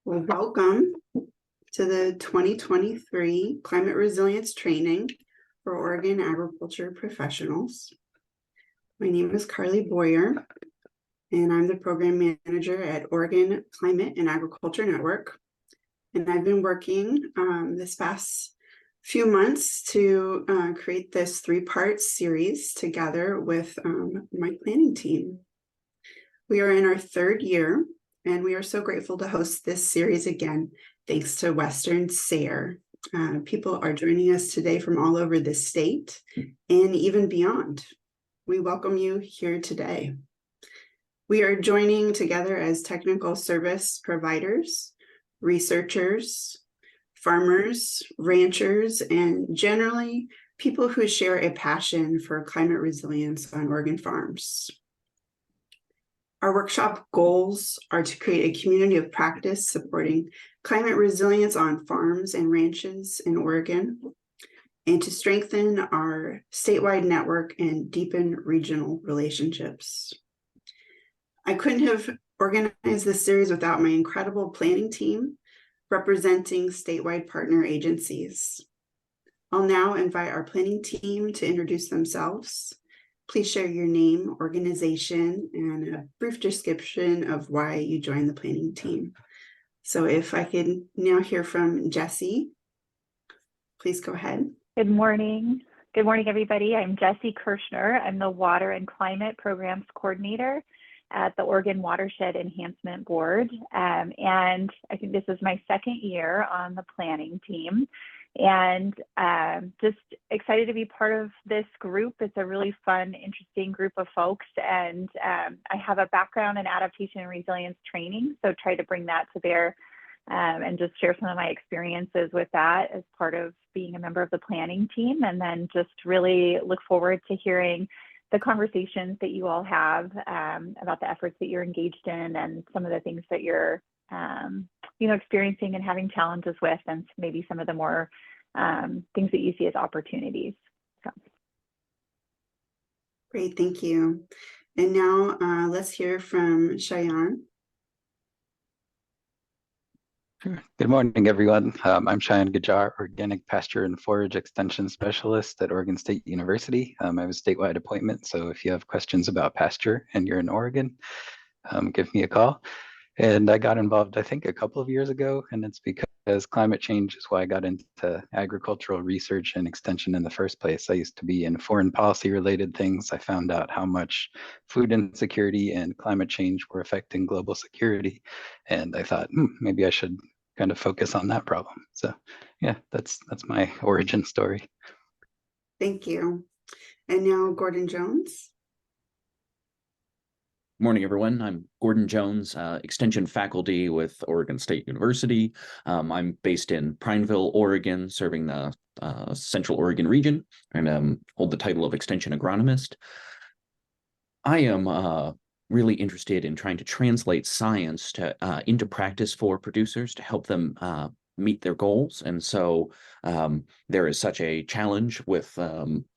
Well, welcome to the 2023 Climate Resilience Training for Oregon Agriculture Professionals. My name is Carly Boyer, and I'm the Program Manager at Oregon Climate and Agriculture Network. And I've been working this past few months to create this three-part series together with my planning team. We are in our third year, and we are so grateful to host this series again, thanks to Western SARE. People are joining us today from all over the state and even beyond. We welcome you here today. We are joining together as technical service providers, researchers, farmers, ranchers, and generally people who share a passion for climate resilience on Oregon farms. Our workshop goals are to create a community of practice supporting climate resilience on farms and ranches in Oregon, and to strengthen our statewide network and deepen regional relationships. I couldn't have organized this series without my incredible planning team representing statewide partner agencies. I'll now invite our planning team to introduce themselves. Please share your name, organization, and a brief description of why you joined the planning team. So if I could now hear from Jessie, please go ahead. Good morning. Good morning, everybody. I'm Jessie Kirschner. I'm the Water and Climate Programs Coordinator at the Oregon Watershed Enhancement Board. And I think this is my second year on the planning team. And just excited to be part of this group. It's a really fun, interesting group of folks. And I have a background in adaptation and resilience training, so try to bring that to bear and just share some of my experiences with that as part of being a member of the planning team. And then just really look forward to hearing the conversations that you all have about the efforts that you're engaged in and some of the things that you're experiencing and having challenges with, and maybe some of the more things that you see as opportunities. So. Great, thank you. And now let's hear from Cheyenne. Good morning, everyone. I'm Cheyenne Gajar, Organic Pasture and Forage Extension Specialist at Oregon State University. I have a statewide appointment, so if you have questions about pasture and you're in Oregon, give me a call. And I got involved, I think, a couple of years ago, and it's because climate change is why I got into agricultural research and extension in the first place. I used to be in foreign policy related things. I found out how much food insecurity and climate change were affecting global security. And I thought, maybe I should kind of focus on that problem. So yeah, that's my origin story. Thank you. And now Gordon Jones. Morning, everyone. I'm Gordon Jones, Extension faculty with Oregon State University. I'm based in Prineville, Oregon, serving the Central Oregon region, and hold the title of Extension agronomist. I am really interested in trying to translate science into practice for producers to help them meet their goals. And so there is such a challenge with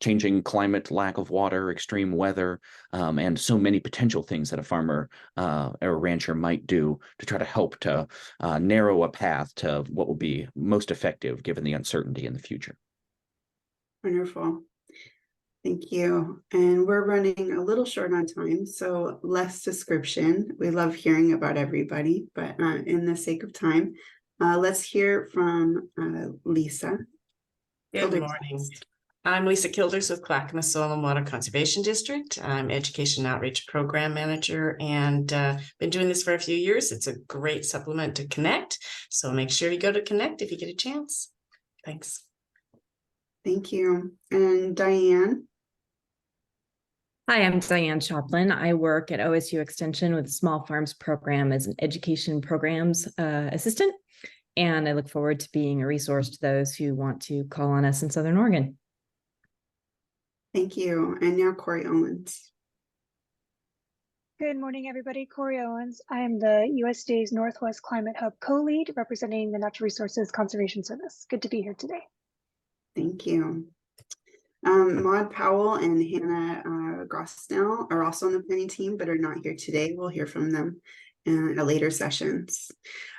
changing climate, lack of water, extreme weather, and so many potential things that a farmer or a rancher might do to try to help to narrow a path to what will be most effective given the uncertainty in the future. Wonderful. Thank you. And we're running a little short on time, so less description. We love hearing about everybody, but in the sake of time, let's hear from Lisa. Good morning. I'm Lisa Kilders with Clackamas Soil and Water Conservation District. I'm Education Outreach Program Manager and been doing this for a few years. It's a great supplement to Connect. So make sure you go to Connect if you get a chance. Thanks. Thank you. And Diane. Hi, I'm Diane Choplin. I work at OSU Extension with the Small Farms Program as an education programs assistant. And I look forward to being a resource to those who want to call on us in Southern Oregon. Thank you. And now Corey Owens. Good morning, everybody. Corey Owens. I am the USDA's Northwest Climate Hub co-lead representing the Natural Resources Conservation Service. Good to be here today. Thank you. Maud Powell and Hannah Grosnell are also on the planning team, but are not here today. We'll hear from them at later sessions.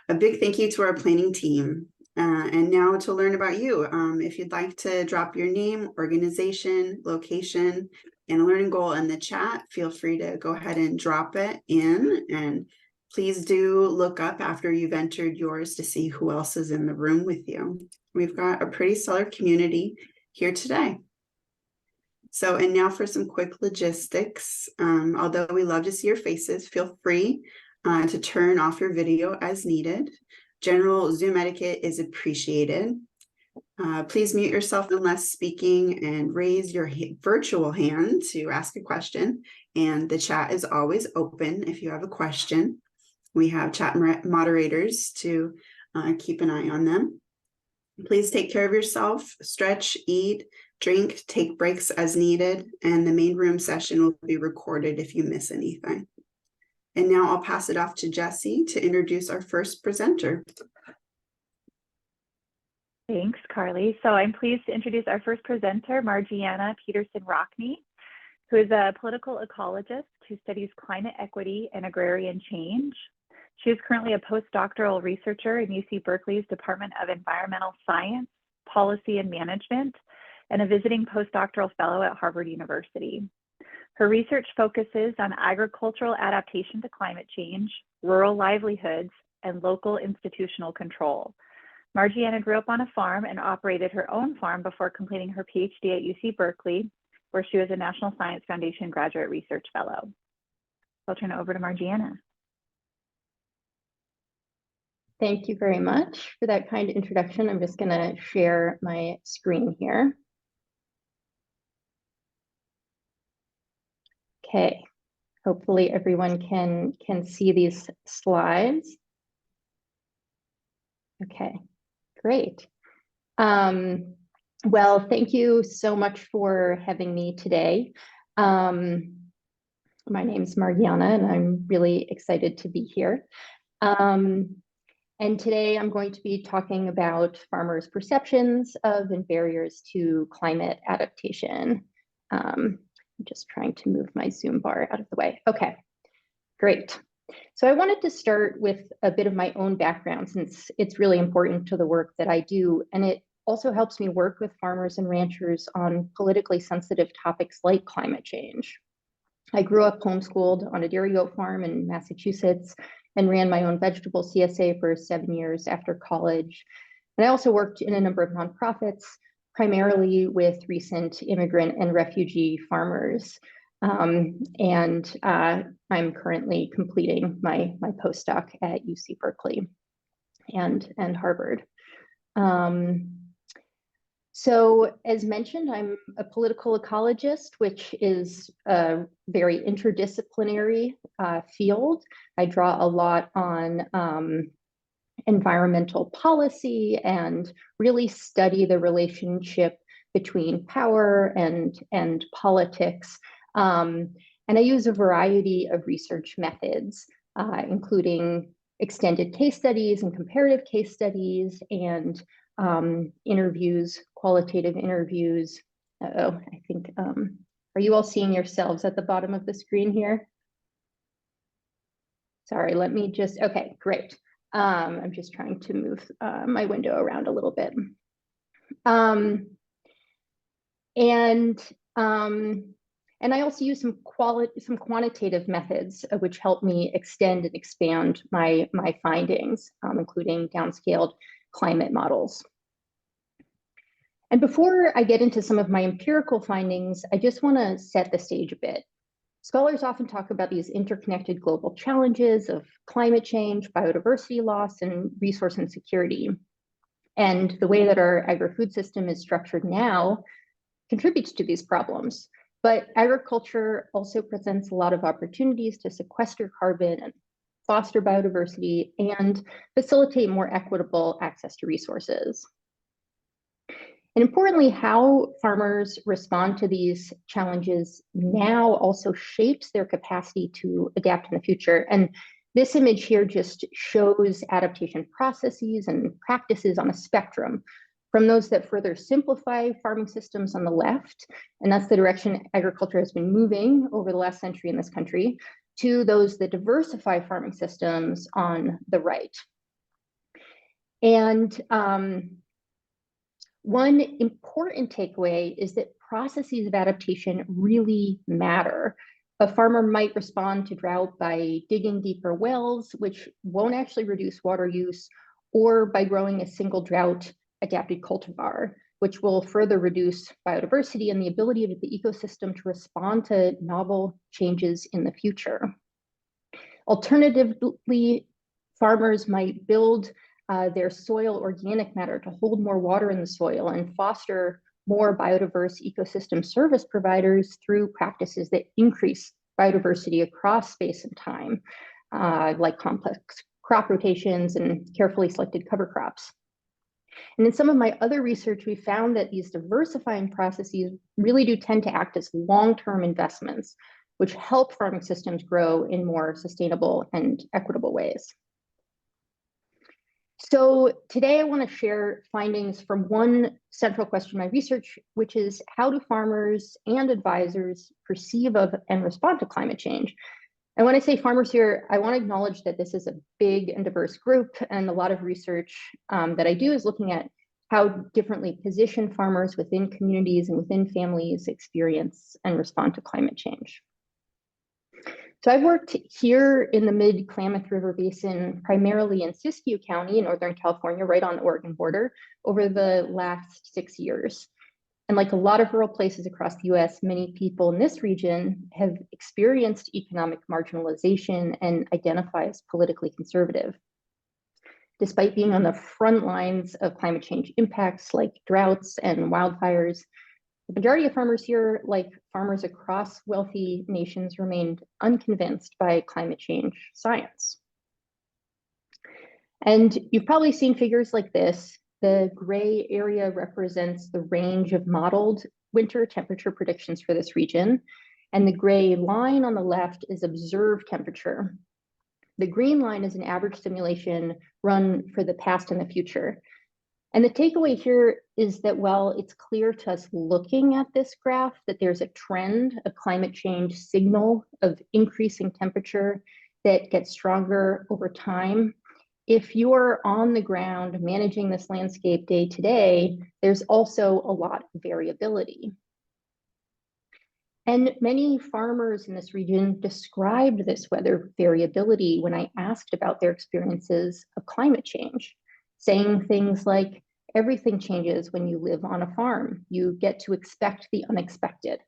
A big thank you to our planning team. And now to learn about you. If you'd like to drop your name, organization, location, and a learning goal in the chat, feel free to go ahead and drop it in. And please do look up after you've entered yours to see who else is in the room with you. We've got a pretty stellar community here today. So, and now for some quick logistics. Although we love to see your faces, feel free to turn off your video as needed. General Zoom etiquette is appreciated. Please mute yourself unless speaking and raise your virtual hand to ask a question. And the chat is always open if you have a question. We have chat moderators to keep an eye on them. Please take care of yourself, stretch, eat, drink, take breaks as needed, and the main room session will be recorded if you miss anything. And now I'll pass it off to Jessie to introduce our first presenter. Thanks, Carly. So I'm pleased to introduce our first presenter, Margiana Peterson-Rockney, who is a political ecologist who studies climate equity and agrarian change. She is currently a postdoctoral researcher in UC Berkeley's Department of Environmental Science, Policy and Management, and a visiting postdoctoral fellow at Harvard University. Her research focuses on agricultural adaptation to climate change, rural livelihoods, and local institutional control. Margiana grew up on a farm and operated her own farm before completing her PhD at UC Berkeley, where she was a National Science Foundation Graduate Research Fellow. I'll turn it over to Margiana. Thank you very much for that kind introduction. I'm just going to share my screen here. Okay, hopefully everyone can see these slides. Okay, great. Well, thank you so much for having me today. My name's Margiana, and I'm really excited to be here. And today I'm going to be talking about farmers' perceptions of and barriers to climate adaptation. I'm just trying to move my Zoom bar out of the way. Okay, great. So I wanted to start with a bit of my own background, since it's really important to the work that I do. And it also helps me work with farmers and ranchers on politically sensitive topics like climate change. I grew up homeschooled on a dairy goat farm in Massachusetts and ran my own vegetable CSA for 7 years after college. And I also worked in a number of nonprofits, primarily with recent immigrant and refugee farmers. I'm currently completing my postdoc at UC Berkeley and Harvard. So as mentioned, I'm a political ecologist, which is a very interdisciplinary field. I draw a lot on environmental policy and really study the relationship between power and politics. And I use a variety of research methods, including extended case studies and comparative case studies and interviews, qualitative interviews. I think, are you all seeing yourselves at the bottom of the screen here? Sorry, let me just, okay, great. I'm just trying to move my window around a little bit. And I also use some quantitative methods which help me extend and expand my findings, including downscaled climate models. And before I get into some of my empirical findings, I just want to set the stage a bit. Scholars often talk about these interconnected global challenges of climate change, biodiversity loss, and resource insecurity. And the way that our agri-food system is structured now contributes to these problems. But agriculture also presents a lot of opportunities to sequester carbon and foster biodiversity and facilitate more equitable access to resources. And importantly, how farmers respond to these challenges now also shapes their capacity to adapt in the future. And this image here just shows adaptation processes and practices on a spectrum, from those that further simplify farming systems on the left, and that's the direction agriculture has been moving over the last century in this country, to those that diversify farming systems on the right. And one important takeaway is that processes of adaptation really matter. A farmer might respond to drought by digging deeper wells, which won't actually reduce water use, or by growing a single drought-adapted cultivar, which will further reduce biodiversity and the ability of the ecosystem to respond to novel changes in the future. Alternatively, farmers might build their soil organic matter to hold more water in the soil and foster more biodiverse ecosystem service providers through practices that increase biodiversity across space and time, like complex crop rotations and carefully selected cover crops. And in some of my other research, we found that these diversifying processes really do tend to act as long-term investments, which help farming systems grow in more sustainable and equitable ways. So today I want to share findings from one central question in my research, which is how do farmers and advisors perceive of and respond to climate change? And when I say farmers here, I want to acknowledge that this is a big and diverse group, and a lot of research that I do is looking at how differently positioned farmers within communities and within families experience and respond to climate change. So I've worked here in the mid-Klamath River Basin, primarily in Siskiyou County in Northern California, right on the Oregon border, over the last 6 years. And like a lot of rural places across the US, many people in this region have experienced economic marginalization and identify as politically conservative. Despite being on the front lines of climate change impacts like droughts and wildfires, the majority of farmers here, like farmers across wealthy nations, remained unconvinced by climate change science. And you've probably seen figures like this. The gray area represents the range of modeled winter temperature predictions for this region. And the gray line on the left is observed temperature. The green line is an average simulation run for the past and the future. And the takeaway here is that while it's clear to us looking at this graph that there's a trend, a climate change signal of increasing temperature that gets stronger over time, if you're on the ground managing this landscape day to day, there's also a lot of variability. And many farmers in this region described this weather variability when I asked about their experiences of climate change, saying things like, everything changes when you live on a farm. You get to expect the unexpected.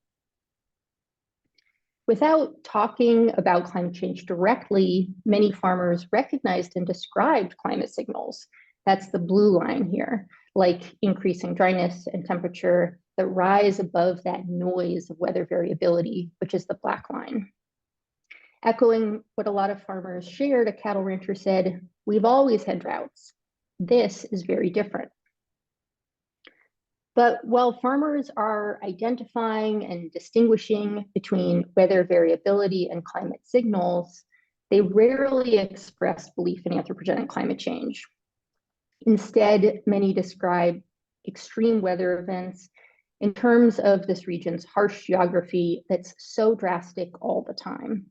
Without talking about climate change directly, many farmers recognized and described climate signals. That's the blue line here, like increasing dryness and temperature that rise above that noise of weather variability, which is the black line. Echoing what a lot of farmers shared, a cattle rancher said, "We've always had droughts. This is very different." But while farmers are identifying and distinguishing between weather variability and climate signals, they rarely express belief in anthropogenic climate change. Instead, many describe extreme weather events in terms of this region's harsh geography that's so drastic all the time.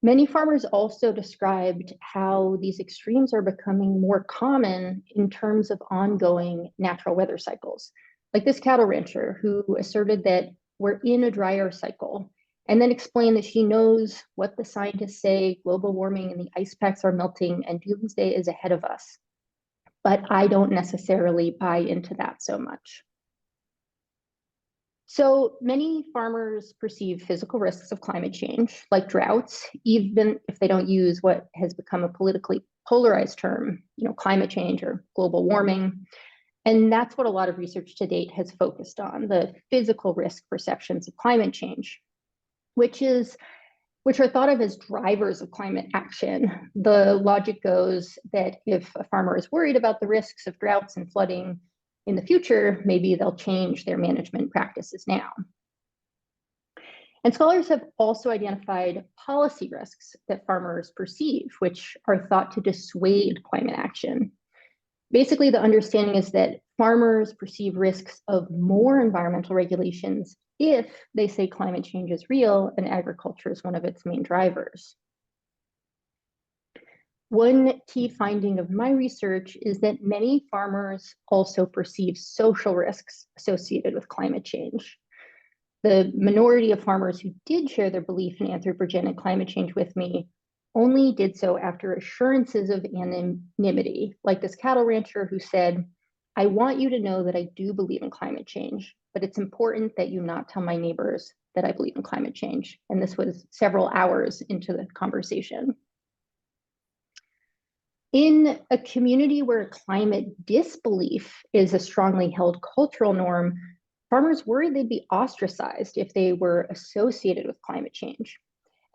Many farmers also described how these extremes are becoming more common in terms of ongoing natural weather cycles, like this cattle rancher who asserted that we're in a drier cycle, and then explained that she knows what the scientists say, global warming and the ice packs are melting and doomsday is ahead of us. But I don't necessarily buy into that so much. So many farmers perceive physical risks of climate change, like droughts, even if they don't use what has become a politically polarized term, climate change or global warming. And that's what a lot of research to date has focused on, the physical risk perceptions of climate change, which are thought of as drivers of climate action. The logic goes that if a farmer is worried about the risks of droughts and flooding in the future, maybe they'll change their management practices now. And scholars have also identified policy risks that farmers perceive, which are thought to dissuade climate action. Basically, the understanding is that farmers perceive risks of more environmental regulations if they say climate change is real and agriculture is one of its main drivers. One key finding of my research is that many farmers also perceive social risks associated with climate change. The minority of farmers who did share their belief in anthropogenic climate change with me only did so after assurances of anonymity, like this cattle rancher who said, "I want you to know that I do believe in climate change, but it's important that you not tell my neighbors that I believe in climate change." And this was several hours into the conversation. In a community where climate disbelief is a strongly held cultural norm, farmers worried they'd be ostracized if they were associated with climate change.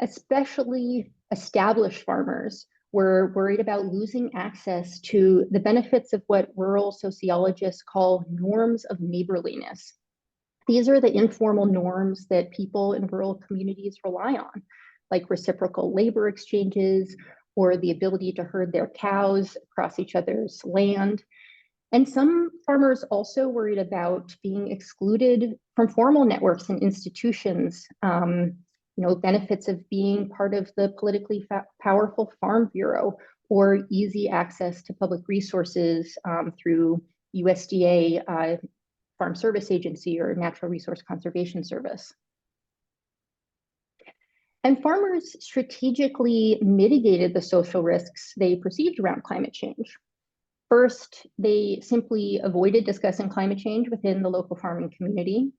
Especially established farmers were worried about losing access to the benefits of what rural sociologists call norms of neighborliness. These are the informal norms that people in rural communities rely on, like reciprocal labor exchanges or the ability to herd their cows across each other's land. And some farmers also worried about being excluded from formal networks and institutions, benefits of being part of the politically powerful farm bureau or easy access to public resources through USDA Farm Service Agency or Natural Resource Conservation Service. And farmers strategically mitigated the social risks they perceived around climate change. First, they simply avoided discussing climate change within the local farming community.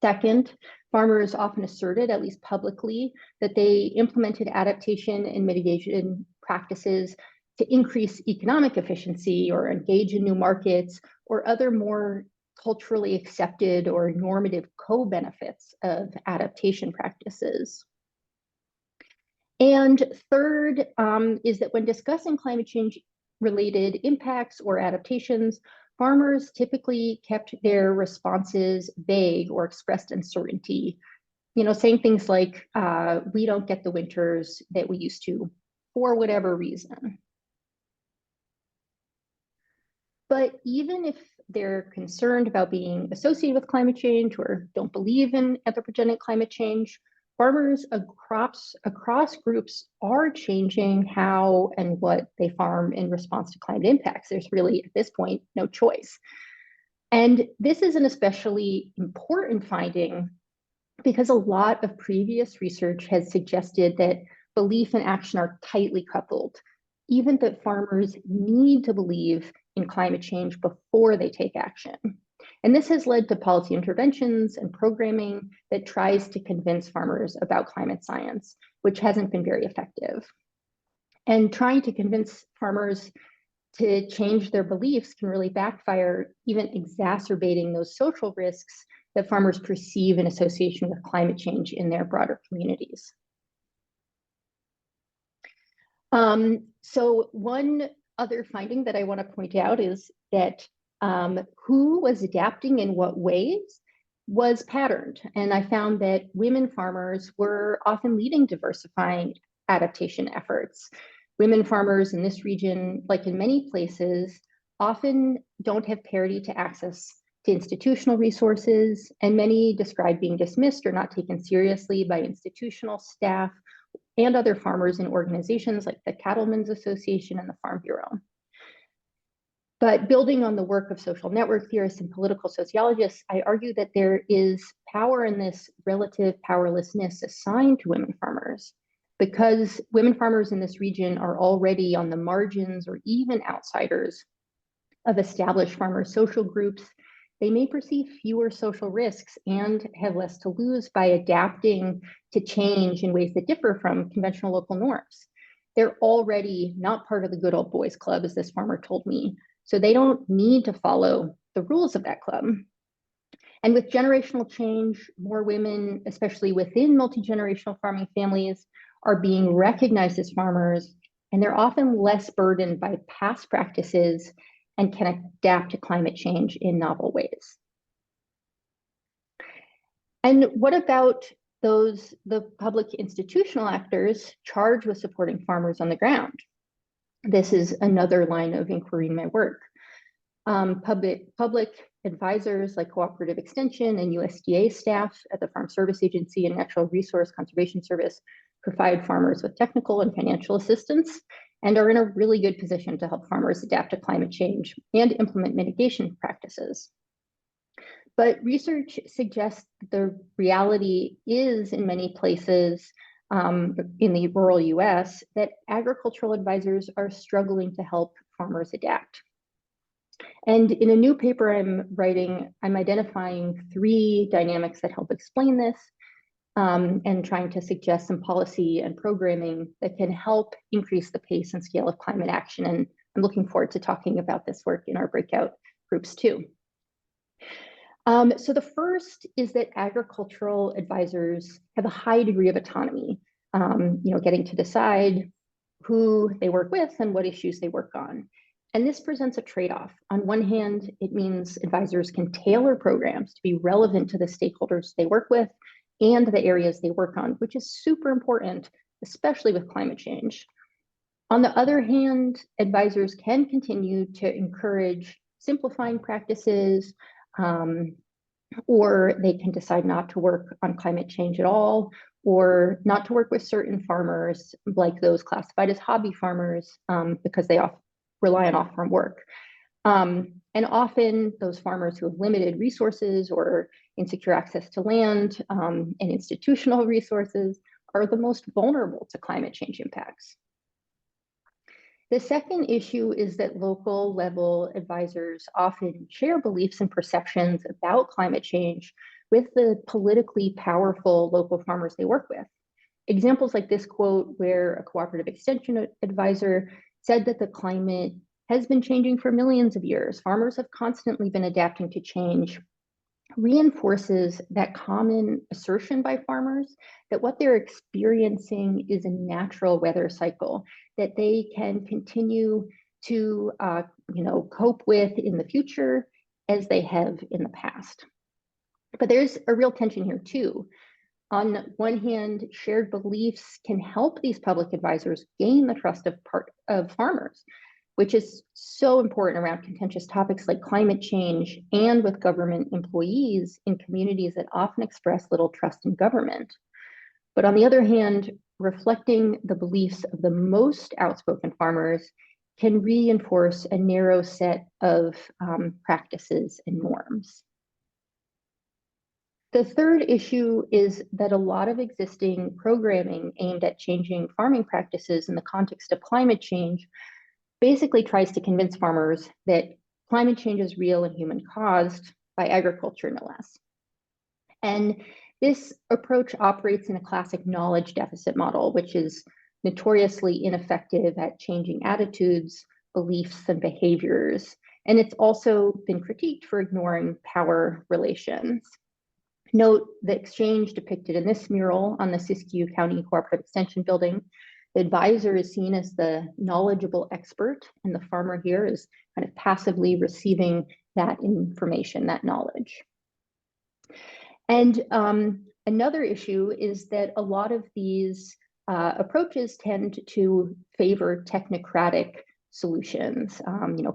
Second, farmers often asserted, at least publicly, that they implemented adaptation and mitigation practices to increase economic efficiency or engage in new markets or other more culturally accepted or normative co-benefits of adaptation practices. And third is that when discussing climate change related impacts or adaptations, farmers typically kept their responses vague or expressed uncertainty, saying things like, we don't get the winters that we used to for whatever reason. But even if they're concerned about being associated with climate change or don't believe in anthropogenic climate change, farmers across groups are changing how and what they farm in response to climate impacts. There's really, at this point, no choice. And this is an especially important finding because a lot of previous research has suggested that belief and action are tightly coupled, even that farmers need to believe in climate change before they take action. And this has led to policy interventions and programming that tries to convince farmers about climate science, which hasn't been very effective. And trying to convince farmers to change their beliefs can really backfire, even exacerbating those social risks that farmers perceive in association with climate change in their broader communities. So one other finding that I want to point out is that who was adapting in what ways was patterned. And I found that women farmers were often leading diversifying adaptation efforts. Women farmers in this region, like in many places, often don't have parity to access to institutional resources, and many describe being dismissed or not taken seriously by institutional staff and other farmers in organizations like the Cattlemen's Association and the Farm Bureau. But building on the work of social network theorists and political sociologists, I argue that there is power in this relative powerlessness assigned to women farmers, because women farmers in this region are already on the margins or even outsiders of established farmer social groups. They may perceive fewer social risks and have less to lose by adapting to change in ways that differ from conventional local norms. They're already not part of the good old boys club, as this farmer told me, so they don't need to follow the rules of that club. And with generational change, more women, especially within multi-generational farming families, are being recognized as farmers, and they're often less burdened by past practices and can adapt to climate change in novel ways. And what about the public institutional actors charged with supporting farmers on the ground? This is another line of inquiry in my work. Public advisors like Cooperative Extension and USDA staff at the Farm Service Agency and Natural Resource Conservation Service provide farmers with technical and financial assistance, and are in a really good position to help farmers adapt to climate change and implement mitigation practices. But research suggests the reality is in many places in the rural US that agricultural advisors are struggling to help farmers adapt. And in a new paper I'm writing, I'm identifying 3 dynamics that help explain this and trying to suggest some policy and programming that can help increase the pace and scale of climate action. And I'm looking forward to talking about this work in our breakout groups too. So the first is that agricultural advisors have a high degree of autonomy, getting to decide who they work with and what issues they work on. And this presents a trade-off. On one hand, it means advisors can tailor programs to be relevant to the stakeholders they work with and the areas they work on, which is super important, especially with climate change. On the other hand, advisors can continue to encourage simplifying practices, or they can decide not to work on climate change at all, or not to work with certain farmers, like those classified as hobby farmers, because they often rely on off-farm work. And often those farmers who have limited resources or insecure access to land and institutional resources are the most vulnerable to climate change impacts. The second issue is that local level advisors often share beliefs and perceptions about climate change with the politically powerful local farmers they work with. Examples like this quote, where a cooperative extension advisor said that the climate has been changing for millions of years. Farmers have constantly been adapting to change, reinforces that common assertion by farmers that what they're experiencing is a natural weather cycle that they can continue to cope with in the future as they have in the past. But there's a real tension here too. On one hand, shared beliefs can help these public advisors gain the trust of farmers, which is so important around contentious topics like climate change and with government employees in communities that often express little trust in government. But on the other hand, reflecting the beliefs of the most outspoken farmers can reinforce a narrow set of practices and norms. The third issue is that a lot of existing programming aimed at changing farming practices in the context of climate change basically tries to convince farmers that climate change is real and human caused by agriculture, no less. And this approach operates in a classic knowledge deficit model, which is notoriously ineffective at changing attitudes, beliefs, and behaviors. And it's also been critiqued for ignoring power relations. Note the exchange depicted in this mural on the Siskiyou County Cooperative Extension building. The advisor is seen as the knowledgeable expert, and the farmer here is kind of passively receiving that information, that knowledge. And another issue is that a lot of these approaches tend to favor technocratic solutions,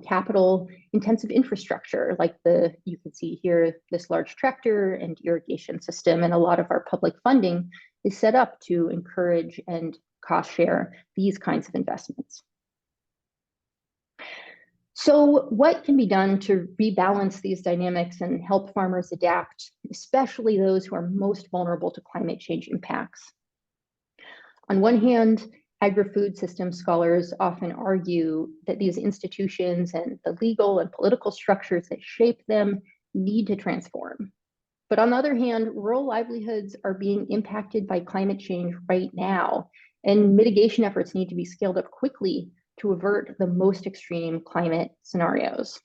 capital intensive infrastructure, like you can see here, this large tractor and irrigation system, and a lot of our public funding is set up to encourage and cost share these kinds of investments. So what can be done to rebalance these dynamics and help farmers adapt, especially those who are most vulnerable to climate change impacts? On one hand, agri-food system scholars often argue that these institutions and the legal and political structures that shape them need to transform. But on the other hand, rural livelihoods are being impacted by climate change right now, and mitigation efforts need to be scaled up quickly to avert the most extreme climate scenarios.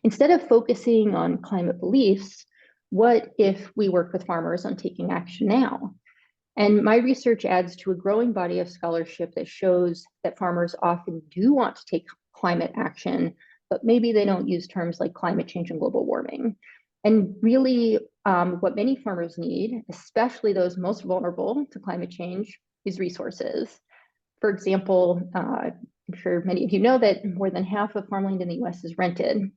Instead of focusing on climate beliefs, what if we work with farmers on taking action now? And my research adds to a growing body of scholarship that shows that farmers often do want to take climate action, but maybe they don't use terms like climate change and global warming. And really, what many farmers need, especially those most vulnerable to climate change, is resources. For example, I'm sure many of you know that more than half of farmland in the US is rented.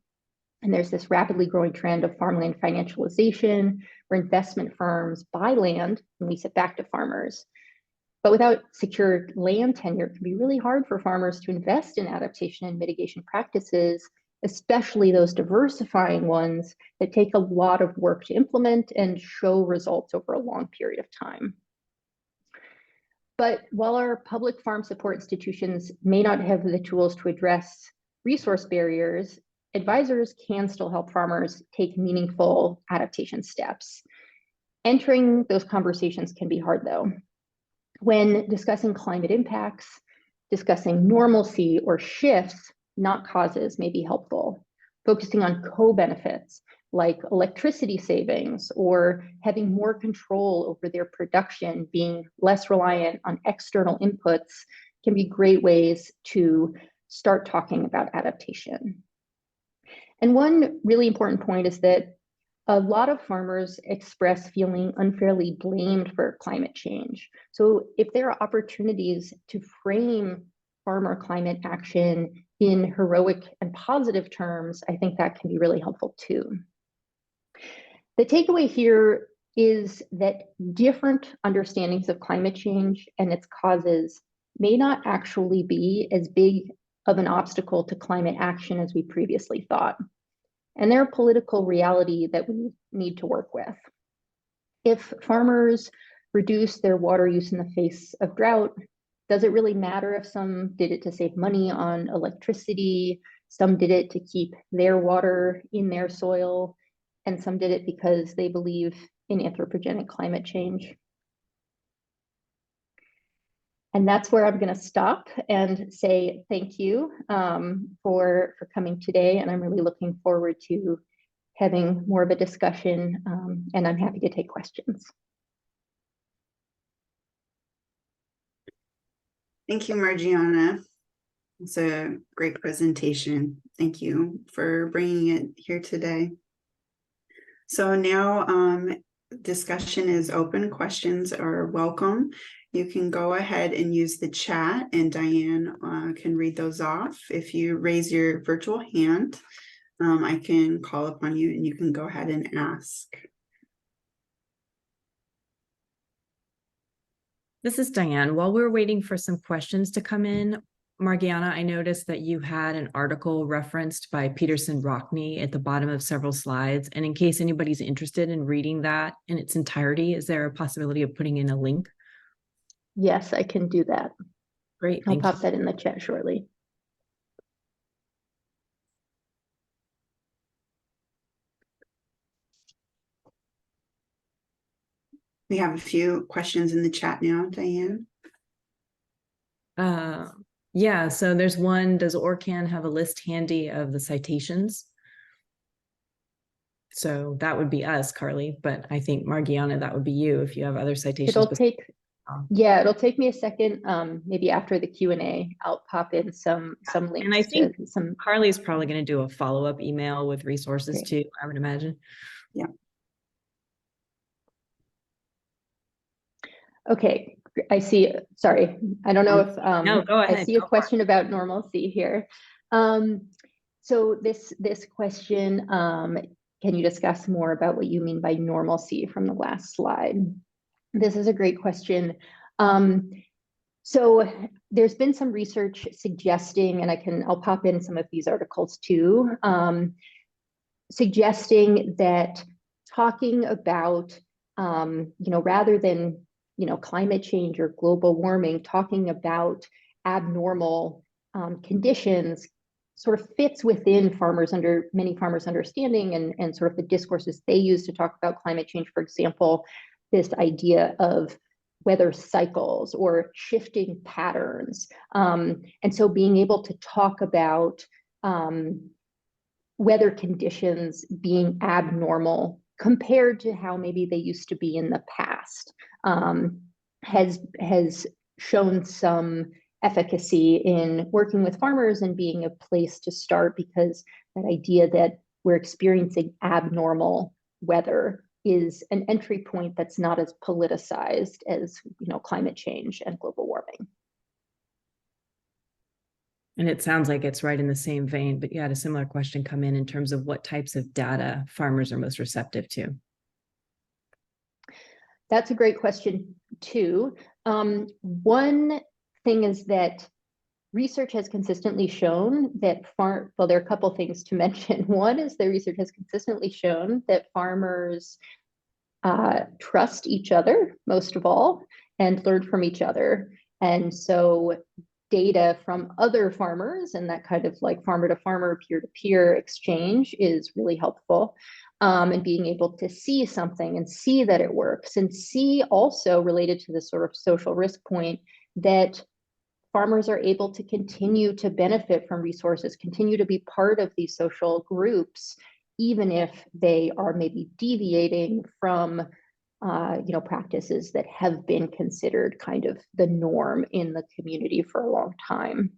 And there's this rapidly growing trend of farmland financialization, where investment firms buy land and lease it back to farmers. But without secure land tenure, it can be really hard for farmers to invest in adaptation and mitigation practices, especially those diversifying ones that take a lot of work to implement and show results over a long period of time. But while our public farm support institutions may not have the tools to address resource barriers, advisors can still help farmers take meaningful adaptation steps. Entering those conversations can be hard though. When discussing climate impacts, discussing normalcy or shifts, not causes, may be helpful. Focusing on co-benefits like electricity savings or having more control over their production, being less reliant on external inputs, can be great ways to start talking about adaptation. And one really important point is that a lot of farmers express feeling unfairly blamed for climate change. So if there are opportunities to frame farmer climate action in heroic and positive terms, I think that can be really helpful too. The takeaway here is that different understandings of climate change and its causes may not actually be as big of an obstacle to climate action as we previously thought. And they're a political reality that we need to work with. If farmers reduce their water use in the face of drought, does it really matter if some did it to save money on electricity, some did it to keep their water in their soil, and some did it because they believe in anthropogenic climate change? And that's where I'm going to stop and say thank you for coming today. And I'm really looking forward to having more of a discussion, and I'm happy to take questions. Thank you, Margiana. It's a great presentation. Thank you for bringing it here today. So now discussion is open. Questions are welcome. You can go ahead and use the chat, and Diane can read those off. If you raise your virtual hand, I can call upon you and you can go ahead and ask. This is Diane. While we're waiting for some questions to come in, Margiana, I noticed that you had an article referenced by Peterson-Rockney at the bottom of several slides. And in case anybody's interested in reading that in its entirety, is there a possibility of putting in a link? Yes, I can do that. Great. I'll pop that in the chat shortly. We have a few questions in the chat now, Diane. Yeah, so there's one, does ORCAN have a list handy of the citations? So that would be us, Carly, but I think Margiana, that would be you if you have other citations. It'll take me a second. Maybe after the Q&A, I'll pop in some links. And I think Carly's probably going to do a follow-up email with resources too, I would imagine. Yeah. Okay, I see. Sorry, I don't know if no, go ahead. I see a question about normalcy here. So this question, can you discuss more about what you mean by normalcy from the last slide? This is a great question. So there's been some research suggesting, and I'll pop in some of these articles too, suggesting that talking about, rather than climate change or global warming, talking about abnormal conditions sort of fits within many farmers' understanding and sort of the discourses they use to talk about climate change. For example, this idea of weather cycles or shifting patterns. And so being able to talk about weather conditions being abnormal compared to how maybe they used to be in the past has shown some efficacy in working with farmers and being a place to start, because that idea that we're experiencing abnormal weather is an entry point that's not as politicized as climate change and global warming. And it sounds like it's right in the same vein, but you had a similar question come in terms of what types of data farmers are most receptive to. That's a great question too. One thing is that research has consistently shown that well, there are a couple things to mention. One is the research has consistently shown that farmers trust each other, most of all, and learn from each other. And so data from other farmers and that kind of like farmer to farmer, peer to peer exchange is really helpful. And being able to see something and see that it works, and see also related to this sort of social risk point that farmers are able to continue to benefit from resources, continue to be part of these social groups, even if they are maybe deviating from practices that have been considered kind of the norm in the community for a long time.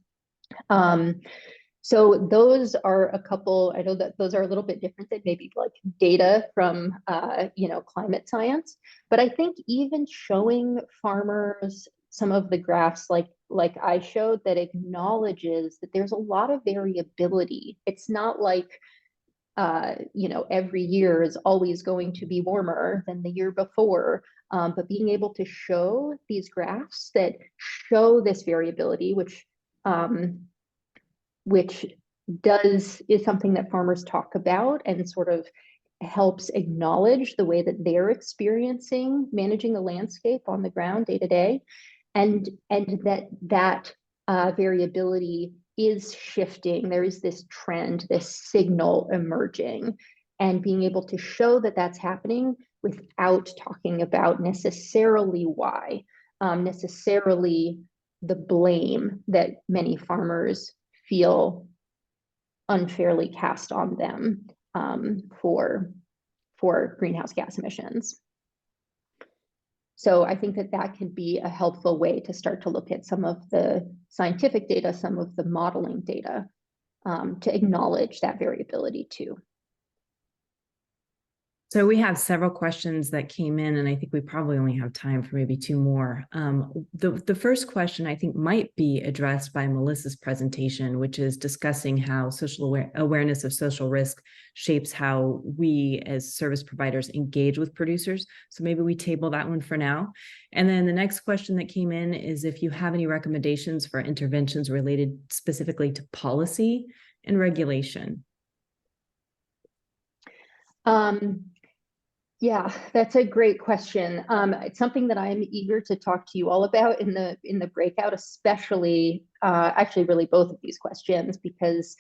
So those are a couple, I know that those are a little bit different than maybe like data from, climate science, but I think even showing farmers some of the graphs like I showed that acknowledges that there's a lot of variability. It's not like, every year is always going to be warmer than the year before, but being able to show these graphs that show this variability, which is something that farmers talk about and sort of helps acknowledge the way that they're experiencing managing the landscape on the ground day to day, and that variability is shifting. There is this trend, this signal emerging, and being able to show that that's happening without talking about necessarily why, necessarily the blame that many farmers feel unfairly cast on them for greenhouse gas emissions. So I think that can be a helpful way to start to look at some of the scientific data, some of the modeling data, to acknowledge that variability too. So we have several questions that came in, and I think we probably only have time for maybe two more. The first question I think might be addressed by Melissa's presentation, which is discussing how social awareness of social risk shapes how we as service providers engage with producers. So maybe we table that one for now. And then the next question that came in is if you have any recommendations for interventions related specifically to policy and regulation. Yeah, that's a great question. It's something that I'm eager to talk to you all about in the breakout, especially actually really both of these questions, because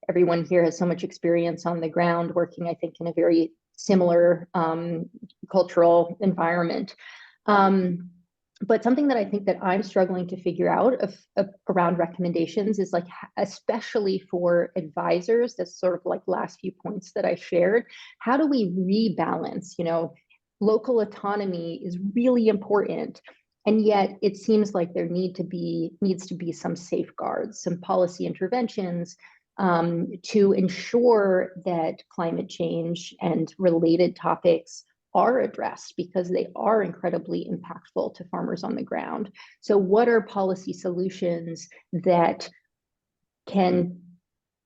everyone here has so much experience on the ground working, I think, in a very similar cultural environment. But something that I think that I'm struggling to figure out around recommendations is like, especially for advisors, that's sort of like last few points that I shared, how do we rebalance? Local autonomy is really important. And yet it seems like there needs to be some safeguards, some policy interventions to ensure that climate change and related topics are addressed, because they are incredibly impactful to farmers on the ground. So what are policy solutions that can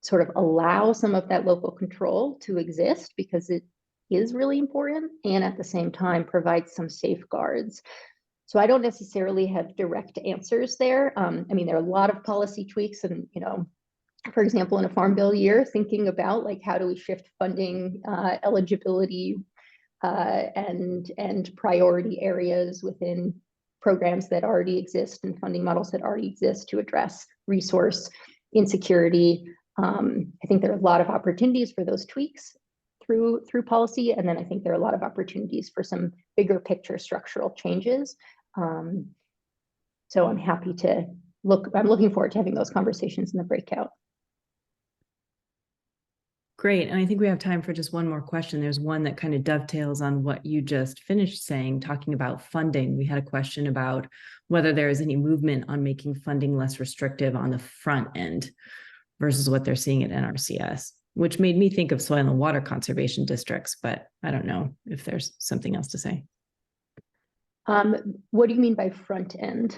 sort of allow some of that local control to exist, because it is really important, and at the same time provide some safeguards? So I don't necessarily have direct answers there. I mean, there are a lot of policy tweaks, and for example, in a Farm Bill year, thinking about like, how do we shift funding eligibility and priority areas within programs that already exist and funding models that already exist to address resource insecurity. I think there are a lot of opportunities for those tweaks through policy, and then I think there are a lot of opportunities for some bigger picture structural changes. So I'm looking forward to having those conversations in the breakout. Great. And I think we have time for just one more question. There's one that kind of dovetails on what you just finished saying, talking about funding. We had a question about whether there is any movement on making funding less restrictive on the front end versus what they're seeing at NRCS, which made me think of soil and water conservation districts, but I don't know if there's something else to say. What do you mean by front end?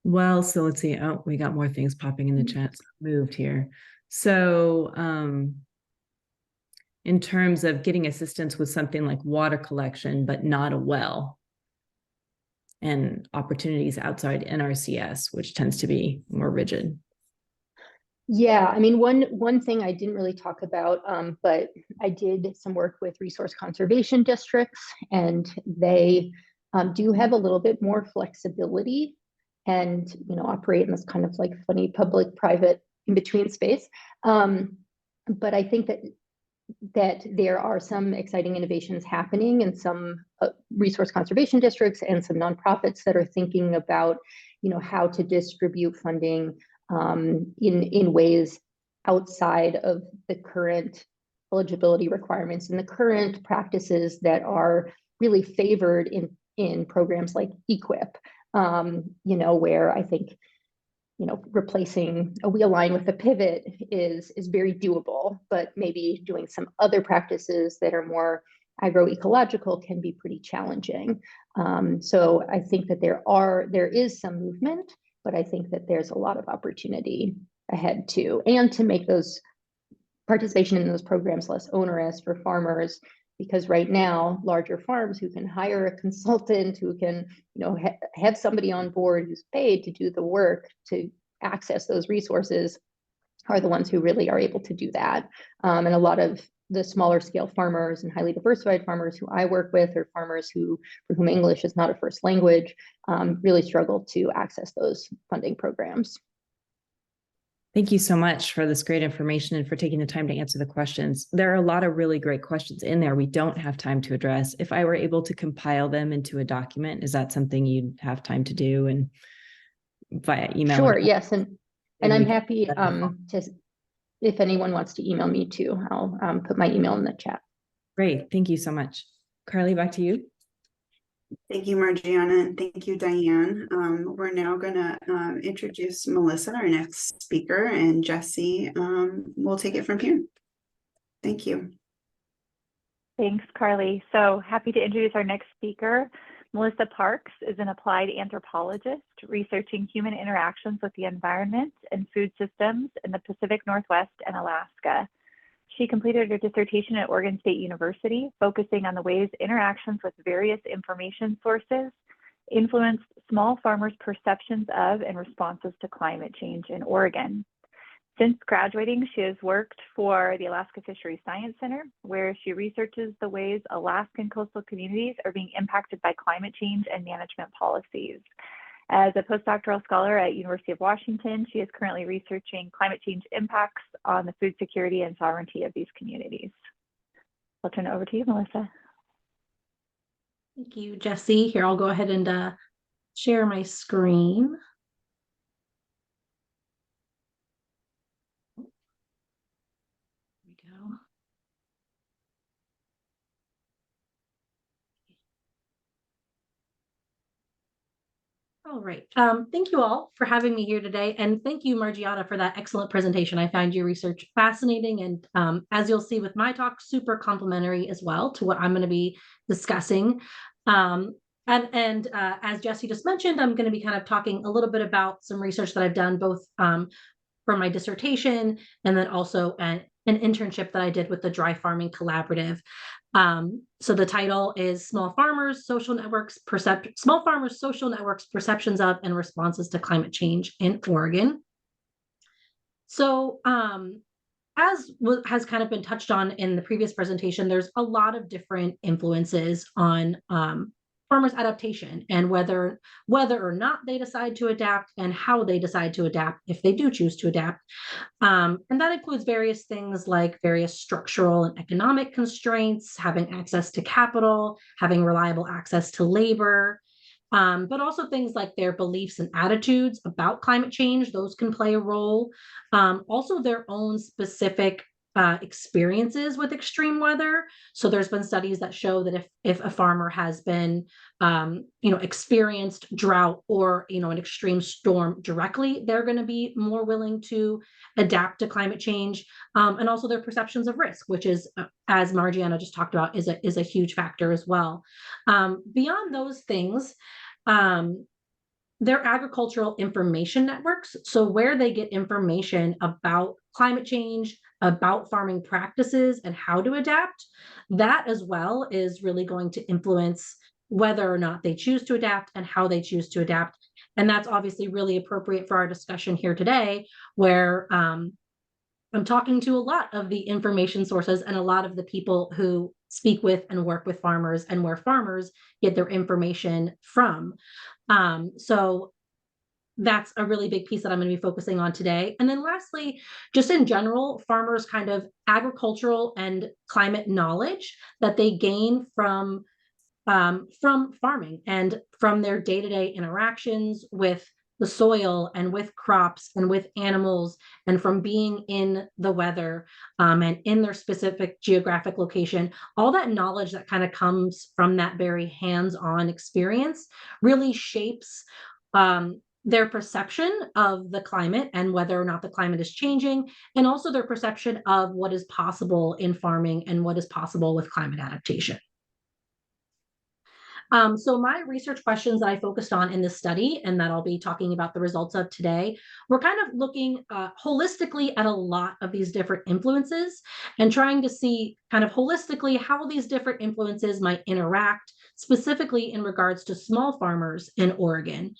Well, so let's see. Oh, we got more things popping in the chat. Moved here. So in terms of getting assistance with something like water collection, but not a well, and opportunities outside NRCS, which tends to be more rigid? Yeah, I mean, one thing I didn't really talk about, but I did some work with resource conservation districts, and they do have a little bit more flexibility and, you know, operate in this kind of like funny public-private in-between space. But I think that there are some exciting innovations happening in some resource conservation districts and some nonprofits that are thinking about, you know, how to distribute funding in ways outside of the current eligibility requirements and the current practices that are really favored in programs like EQIP, you know, where I think, you know, replacing a wheel line with a pivot is very doable, but maybe doing some other practices that are more agroecological can be pretty challenging. So I think that there is some movement, but I think that there's a lot of opportunity ahead too, and to make those participation in those programs less onerous for farmers, because right now larger farms who can hire a consultant, who can, you know, have somebody on board who's paid to do the work to access those resources are the ones who really are able to do that. And a lot of the smaller scale farmers and highly diversified farmers who I work with, or farmers for whom English is not a first language, really struggle to access those funding programs. Thank you so much for this great information and for taking the time to answer the questions. There are a lot of really great questions in there we don't have time to address. If I were able to compile them into a document, is that something you'd have time to do and via email? Sure, yes. And I'm happy to, if anyone wants to email me too, I'll put my email in the chat. Great, thank you so much. Carly, back to you. Thank you, Margiana, and thank you, Diane. We're now going to introduce Melissa, our next speaker, and Jesse will take it from here. Thank you. Thanks, Carly. So happy to introduce our next speaker. Melissa Parks is an applied anthropologist researching human interactions with the environment and food systems in the Pacific Northwest and Alaska. She completed her dissertation at Oregon State University, focusing on the ways interactions with various information sources influenced small farmers' perceptions of and responses to climate change in Oregon. Since graduating, she has worked for the Alaska Fisheries Science Center, where she researches the ways Alaskan coastal communities are being impacted by climate change and management policies. As a postdoctoral scholar at University of Washington, she is currently researching climate change impacts on the food security and sovereignty of these communities. I'll turn it over to you, Melissa. Thank you, Jesse. Here, I'll go ahead and share my screen. There we go. All right. Thank you all for having me here today. And thank you, Margiana, for that excellent presentation. I find your research fascinating. And as you'll see with my talk, super complementary as well to what I'm going to be discussing. As Jesse just mentioned, I'm going to be kind of talking a little bit about some research that I've done both for my dissertation and then also an internship that I did with the Dry Farming Collaborative. So the title is Small Farmers, Social Networks, Perceptions of and Responses to Climate Change in Oregon. So as has kind of been touched on in the previous presentation, there's a lot of different influences on farmers' adaptation and whether or not they decide to adapt and how they decide to adapt if they do choose to adapt. And that includes various things like various structural and economic constraints, having access to capital, having reliable access to labor, but also things like their beliefs and attitudes about climate change. Those can play a role. Also their own specific experiences with extreme weather. So there's been studies that show that if a farmer has been, experienced drought or, an extreme storm directly, they're going to be more willing to adapt to climate change. And also their perceptions of risk, which is, as Margiana just talked about, is a huge factor as well. Beyond those things, they're agricultural information networks. So where they get information about climate change, about farming practices and how to adapt, that as well is really going to influence whether or not they choose to adapt and how they choose to adapt. And that's obviously really appropriate for our discussion here today, where I'm talking to a lot of the information sources and a lot of the people who speak with and work with farmers and where farmers get their information from. So that's a really big piece that I'm going to be focusing on today. And then lastly, just in general, farmers' kind of agricultural and climate knowledge that they gain from farming and from their day-to-day interactions with the soil and with crops and with animals, and from being in the weather and in their specific geographic location. All that knowledge that kind of comes from that very hands-on experience really shapes their perception of the climate and whether or not the climate is changing, and also their perception of what is possible in farming and what is possible with climate adaptation. So my research questions that I focused on in this study, and that I'll be talking about the results of today, we're kind of looking holistically at a lot of these different influences and trying to see kind of holistically how these different influences might interact, specifically in regards to small farmers in Oregon.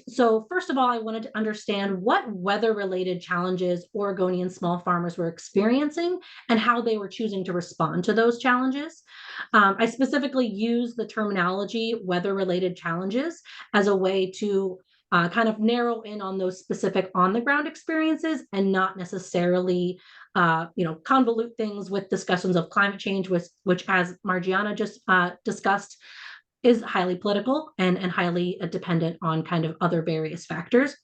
So first of all, I wanted to understand what weather-related challenges Oregonian small farmers were experiencing and how they were choosing to respond to those challenges. I specifically use the terminology weather-related challenges as a way to kind of narrow in on those specific on-the-ground experiences and not necessarily convolute things with discussions of climate change, which as Margiana just discussed, is highly political and highly dependent on kind of other various factors.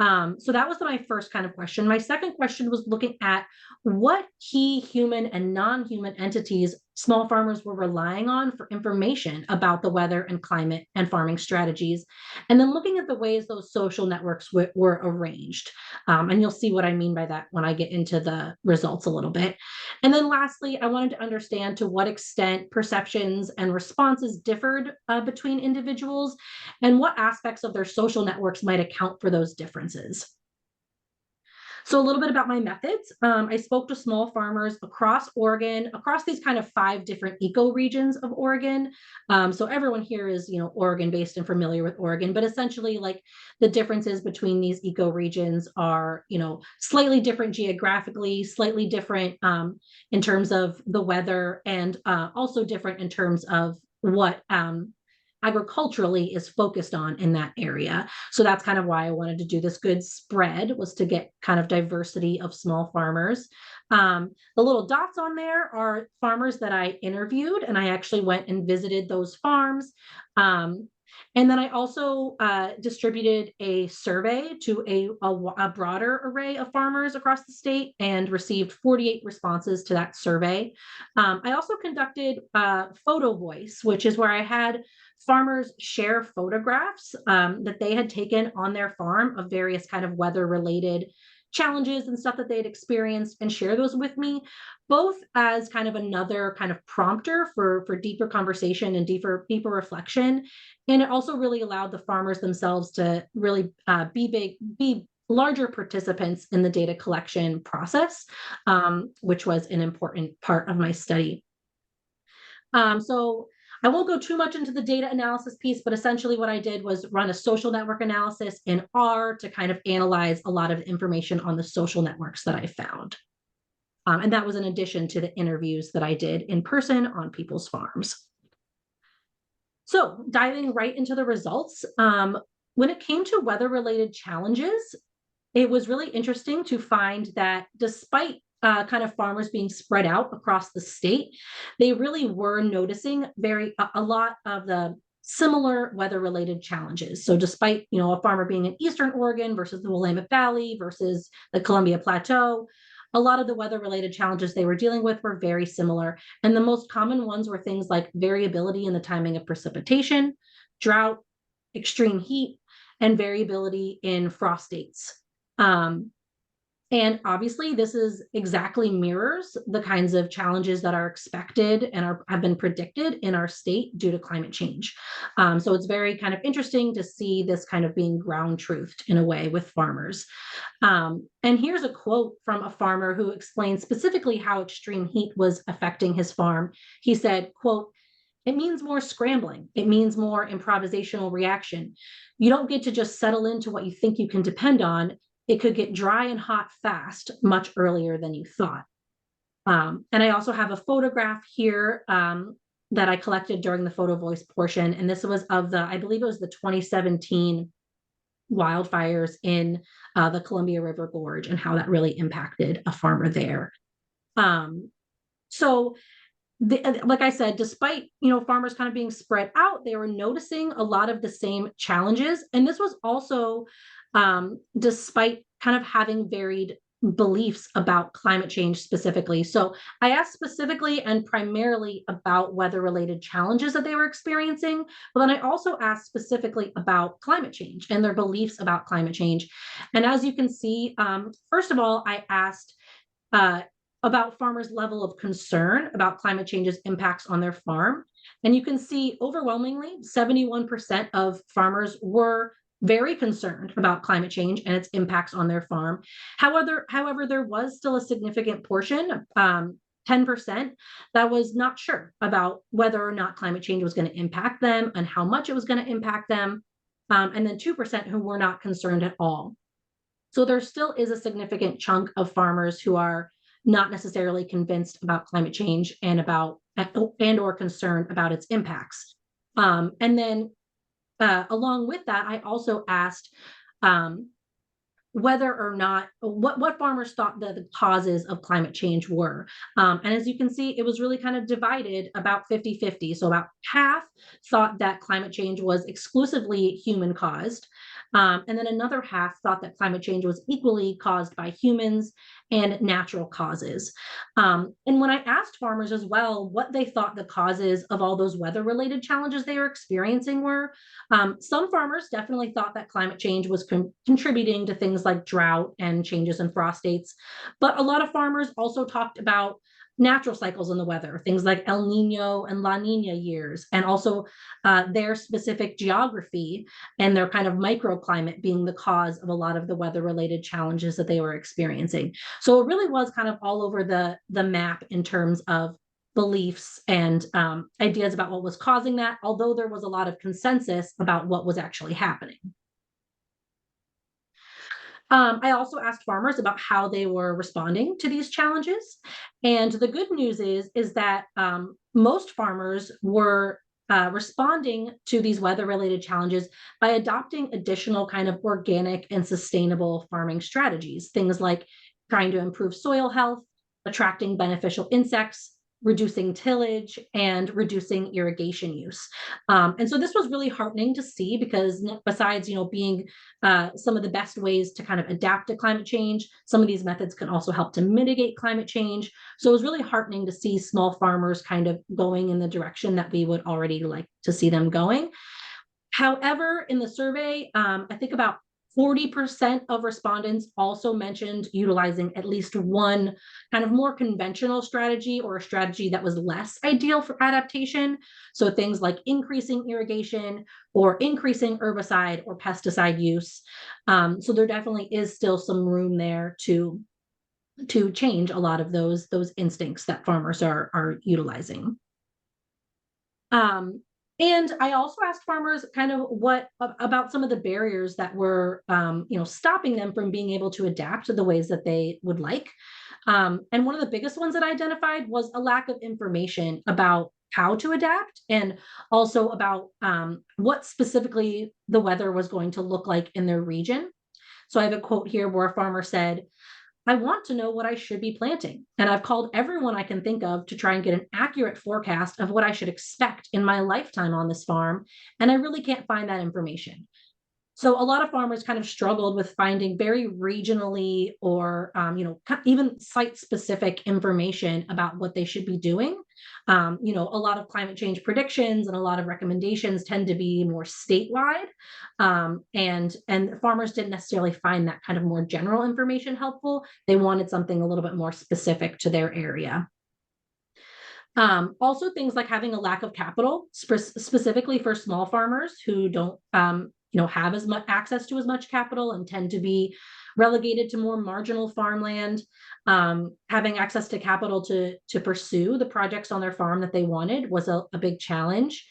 So that was my first kind of question. My second question was looking at what key human and non-human entities small farmers were relying on for information about the weather and climate and farming strategies, and then looking at the ways those social networks were arranged. And you'll see what I mean by that when I get into the results a little bit. And then lastly, I wanted to understand to what extent perceptions and responses differed between individuals, and what aspects of their social networks might account for those differences. So a little bit about my methods. I spoke to small farmers across Oregon, across these kind of 5 different ecoregions of Oregon. So everyone here is, Oregon-based and familiar with Oregon, but essentially like the differences between these ecoregions are, slightly different geographically, slightly different in terms of the weather, and also different in terms of what agriculturally is focused on in that area. So that's kind of why I wanted to do this good spread, was to get kind of diversity of small farmers. The little dots on there are farmers that I interviewed, and I actually went and visited those farms. And then I also distributed a survey to a broader array of farmers across the state and received 48 responses to that survey. I also conducted photo voice, which is where I had farmers share photographs that they had taken on their farm of various kind of weather-related challenges and stuff that they had experienced, and share those with me, both as kind of another kind of prompter for deeper conversation and deeper reflection. And it also really allowed the farmers themselves to really be larger participants in the data collection process, which was an important part of my study. So I won't go too much into the data analysis piece, but essentially what I did was run a social network analysis in R to kind of analyze a lot of information on the social networks that I found. And that was in addition to the interviews that I did in person on people's farms. So diving right into the results, when it came to weather-related challenges, it was really interesting to find that despite kind of farmers being spread out across the state, they really were noticing a lot of the similar weather-related challenges. So despite, a farmer being in Eastern Oregon versus the Willamette Valley versus the Columbia Plateau, a lot of the weather-related challenges they were dealing with were very similar. And the most common ones were things like variability in the timing of precipitation, drought, extreme heat, and variability in frost dates. And obviously, this is exactly mirrors the kinds of challenges that are expected and have been predicted in our state due to climate change. So it's very kind of interesting to see this kind of being ground truthed in a way with farmers. And here's a quote from a farmer who explained specifically how extreme heat was affecting his farm. He said, quote, it means more scrambling. It means more improvisational reaction. You don't get to just settle into what you think you can depend on. It could get dry and hot fast much earlier than you thought. And I also have a photograph here that I collected during the photo voice portion. And this was of I believe it was the 2017 wildfires in the Columbia River Gorge and how that really impacted a farmer there. Like I said, despite, farmers kind of being spread out, they were noticing a lot of the same challenges. And this was also despite kind of having varied beliefs about climate change specifically. So I asked specifically and primarily about weather-related challenges that they were experiencing, but then I also asked specifically about climate change and their beliefs about climate change. And as you can see, first of all, I asked about farmers' level of concern about climate change's impacts on their farm. And you can see overwhelmingly, 71% of farmers were very concerned about climate change and its impacts on their farm. However, there was still a significant portion, 10%, that was not sure about whether or not climate change was going to impact them and how much it was going to impact them. And then 2% who were not concerned at all. So there still is a significant chunk of farmers who are not necessarily convinced about climate change and or concerned about its impacts. And then along with that, I also asked whether or not what farmers thought the causes of climate change were. And as you can see, it was really kind of divided about 50-50. So about half thought that climate change was exclusively human caused. And then another half thought that climate change was equally caused by humans and natural causes. And when I asked farmers as well what they thought the causes of all those weather-related challenges they were experiencing were, some farmers definitely thought that climate change was contributing to things like drought and changes in frost dates. But a lot of farmers also talked about natural cycles in the weather, things like El Nino and La Nina years, and also their specific geography and their kind of microclimate being the cause of a lot of the weather-related challenges that they were experiencing. So it really was kind of all over the map in terms of beliefs and ideas about what was causing that, although there was a lot of consensus about what was actually happening. I also asked farmers about how they were responding to these challenges. And the good news is that most farmers were responding to these weather-related challenges by adopting additional kind of organic and sustainable farming strategies, things like trying to improve soil health, attracting beneficial insects, reducing tillage, and reducing irrigation use. And so this was really heartening to see because besides, being some of the best ways to kind of adapt to climate change, some of these methods can also help to mitigate climate change. So it was really heartening to see small farmers kind of going in the direction that we would already like to see them going. However, in the survey, I think about 40% of respondents also mentioned utilizing at least one kind of more conventional strategy or a strategy that was less ideal for adaptation. So things like increasing irrigation or increasing herbicide or pesticide use. So there definitely is still some room there to change a lot of those instincts that farmers are utilizing. And I also asked farmers kind of about some of the barriers that were, stopping them from being able to adapt to the ways that they would like. And one of the biggest ones that I identified was a lack of information about how to adapt and also about what specifically the weather was going to look like in their region. So I have a quote here where a farmer said, "I want to know what I should be planting, and I've called everyone I can think of to try and get an accurate forecast of what I should expect in my lifetime on this farm, and I really can't find that information." So a lot of farmers kind of struggled with finding very regionally or, even site-specific information about what they should be doing. A lot of climate change predictions and a lot of recommendations tend to be more statewide, and farmers didn't necessarily find that kind of more general information helpful. They wanted something a little bit more specific to their area. Also, things like having a lack of capital, specifically for small farmers who don't have as much access to as much capital and tend to be relegated to more marginal farmland, having access to capital to pursue the projects on their farm that they wanted was a big challenge.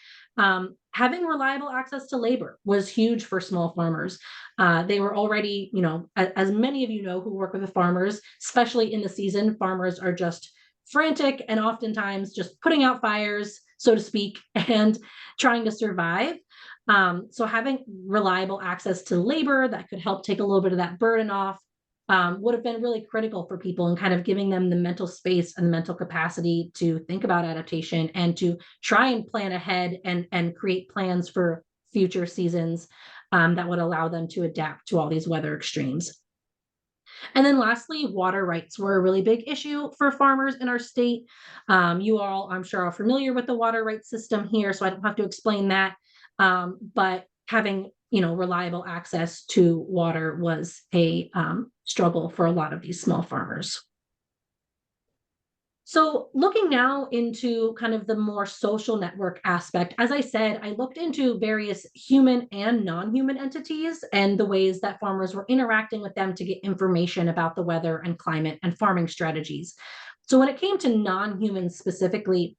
Having reliable access to labor was huge for small farmers. They were already, you know, as many of you know who work with the farmers, especially in the season, farmers are just frantic and oftentimes just putting out fires, so to speak, and trying to survive. So having reliable access to labor that could help take a little bit of that burden off would have been really critical for people, and kind of giving them the mental space and the mental capacity to think about adaptation and to try and plan ahead and create plans for future seasons that would allow them to adapt to all these weather extremes. And then lastly, water rights were a really big issue for farmers in our state. You all, I'm sure, are familiar with the water rights system here, so I don't have to explain that. But having, you know, reliable access to water was a struggle for a lot of these small farmers. So looking now into kind of the more social network aspect, as I said, I looked into various human and non-human entities and the ways that farmers were interacting with them to get information about the weather and climate and farming strategies. So when it came to non-humans specifically,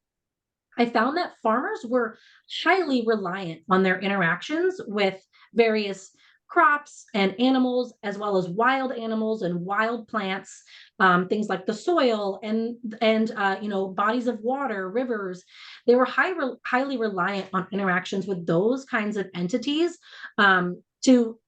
I found that farmers were highly reliant on their interactions with various crops and animals, as well as wild animals and wild plants, things like the soil and you know, bodies of water, rivers. They were highly reliant on interactions with those kinds of entities to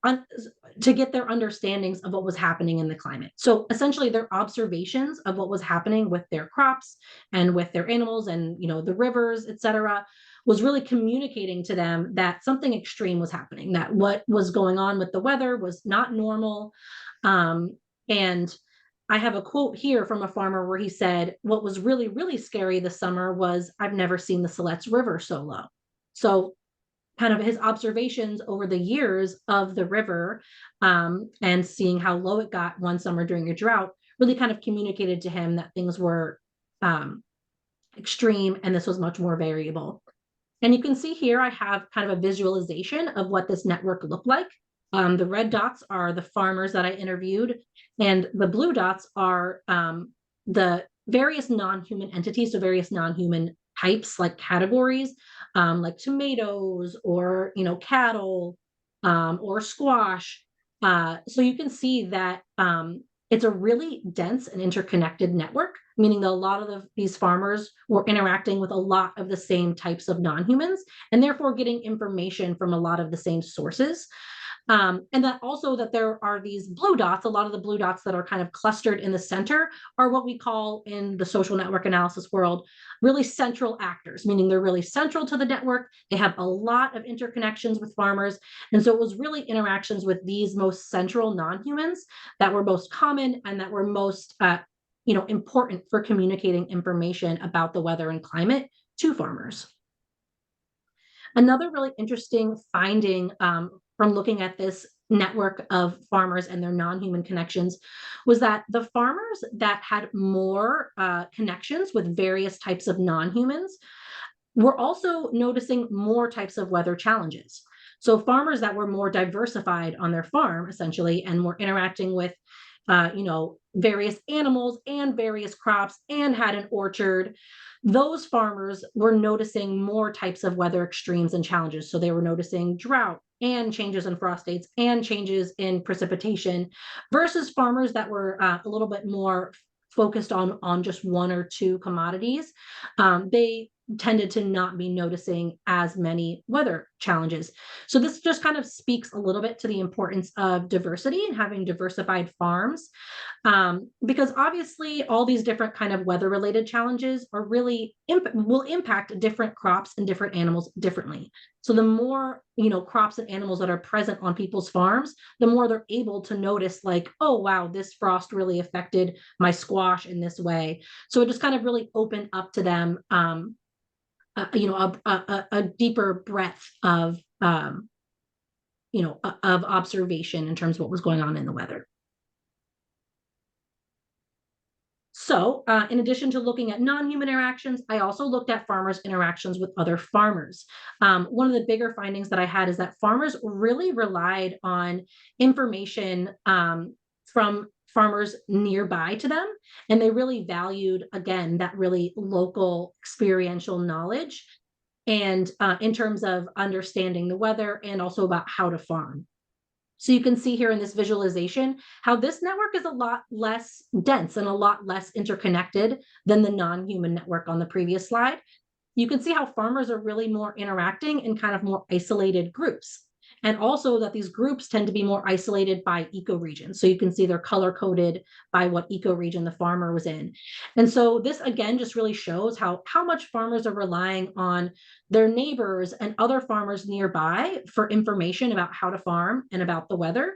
get their understandings of what was happening in the climate. So essentially their observations of what was happening with their crops and with their animals and, you know, the rivers, et cetera, was really communicating to them that something extreme was happening, that what was going on with the weather was not normal. And I have a quote here from a farmer where he said, what was really, really scary this summer was, I've never seen the Siletz River so low. So kind of his observations over the years of the river and seeing how low it got one summer during a drought really kind of communicated to him that things were extreme and this was much more variable. And you can see here, I have kind of a visualization of what this network looked like. The red dots are the farmers that I interviewed, and the blue dots are the various non-human entities, so various non-human types, like categories, like tomatoes or, you know, cattle or squash. So you can see that it's a really dense and interconnected network, meaning that a lot of these farmers were interacting with a lot of the same types of non-humans and therefore getting information from a lot of the same sources. And that also that there are these blue dots, a lot of the blue dots that are kind of clustered in the center are what we call in the social network analysis world, really central actors, meaning they're really central to the network. They have a lot of interconnections with farmers. And so it was really interactions with these most central non-humans that were most common and that were most you know, important for communicating information about the weather and climate to farmers. Another really interesting finding from looking at this network of farmers and their non-human connections was that the farmers that had more connections with various types of non-humans were also noticing more types of weather challenges. So farmers that were more diversified on their farm, essentially, and were interacting with you know, various animals and various crops and had an orchard, those farmers were noticing more types of weather extremes and challenges. So they were noticing drought and changes in frost dates and changes in precipitation versus farmers that were a little bit more focused on just one or two commodities. They tended to not be noticing as many weather challenges. So this just kind of speaks a little bit to the importance of diversity and having diversified farms, because obviously all these different kind of weather related challenges are really will impact different crops and different animals differently. So the more, you know, crops and animals that are present on people's farms, the more they're able to notice, like, oh wow, this frost really affected my squash in this way. So it just kind of really opened up to them you know, a deeper breadth of, you know, of observation in terms of what was going on in the weather. So in addition to looking at non-human interactions, I also looked at farmers' interactions with other farmers. One of the bigger findings that I had is that farmers really relied on information from farmers nearby to them. And they really valued, again, that really local experiential knowledge and in terms of understanding the weather and also about how to farm. So you can see here in this visualization how this network is a lot less dense and a lot less interconnected than the non-human network on the previous slide. You can see how farmers are really more interacting in kind of more isolated groups. And also that these groups tend to be more isolated by ecoregion. So you can see they're color coded by what ecoregion the farmer was in. And so this again just really shows how much farmers are relying on their neighbors and other farmers nearby for information about how to farm and about the weather.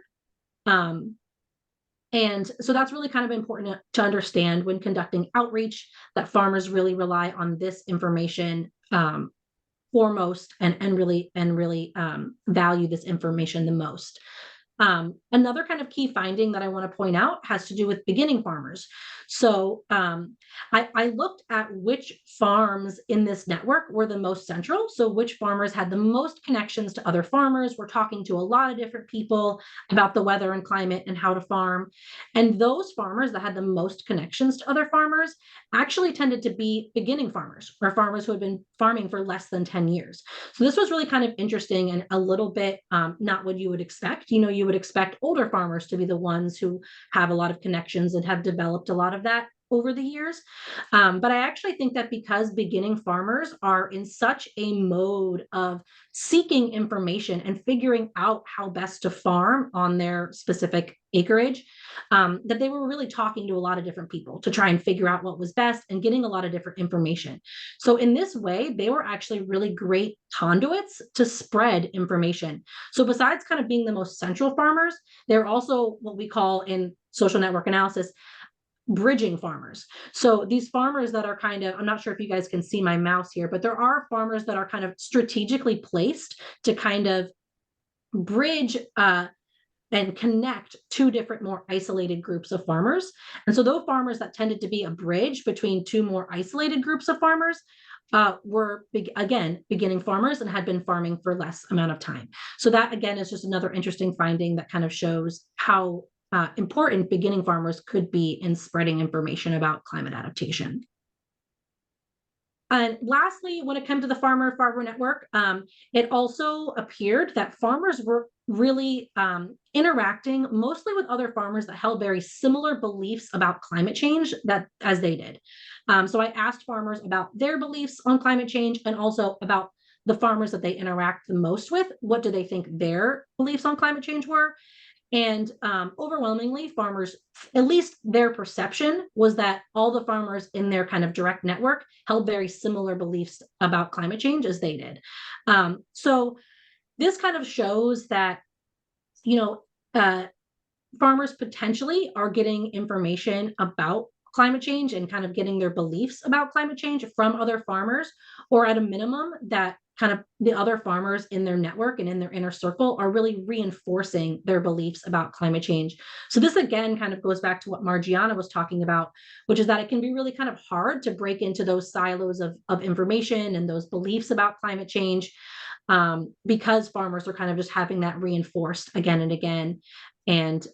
And so that's really kind of important to understand when conducting outreach, that farmers really rely on this information foremost and really value this information the most. Another kind of key finding that I want to point out has to do with beginning farmers. So I looked at which farms in this network were the most central. So which farmers had the most connections to other farmers. We're talking to a lot of different people about the weather and climate and how to farm. And those farmers that had the most connections to other farmers actually tended to be beginning farmers or farmers who had been farming for less than 10 years. So this was really kind of interesting and a little bit not what you would expect. You know, you would expect older farmers to be the ones who have a lot of connections and have developed a lot of that over the years. But I actually think that because beginning farmers are in such a mode of seeking information and figuring out how best to farm on their specific acreage, that they were really talking to a lot of different people to try and figure out what was best and getting a lot of different information. So in this way, they were actually really great conduits to spread information. So besides kind of being the most central farmers, they're also what we call in social network analysis, bridging farmers. So these farmers that are kind of, I'm not sure if you guys can see my mouse here, but there are farmers that are kind of strategically placed to kind of bridge and connect two different more isolated groups of farmers. And so those farmers that tended to be a bridge between two more isolated groups of farmers were, again, beginning farmers and had been farming for less amount of time. So that, again, is just another interesting finding that kind of shows how important beginning farmers could be in spreading information about climate adaptation. And lastly, when it came to the farmer-farmer network, it also appeared that farmers were really interacting mostly with other farmers that held very similar beliefs about climate change as they did. So I asked farmers about their beliefs on climate change and also about the farmers that they interact the most with. What do they think their beliefs on climate change were? And overwhelmingly, farmers, at least their perception was that all the farmers in their kind of direct network held very similar beliefs about climate change as they did. So this kind of shows that, farmers potentially are getting information about climate change and kind of getting their beliefs about climate change from other farmers, or at a minimum that kind of the other farmers in their network and in their inner circle are really reinforcing their beliefs about climate change. So this again kind of goes back to what Margiana was talking about, which is that it can be really kind of hard to break into those silos of information and those beliefs about climate change because farmers are kind of just having that reinforced again and again. And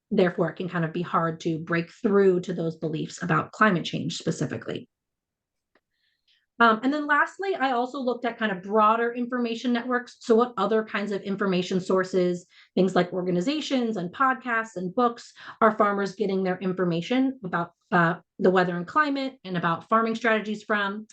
therefore, it can kind of be hard to break through to those beliefs about climate change specifically. And then lastly, I also looked at kind of broader information networks. So what other kinds of information sources, things like organizations and podcasts and books, are farmers getting their information about the weather and climate and about farming strategies from?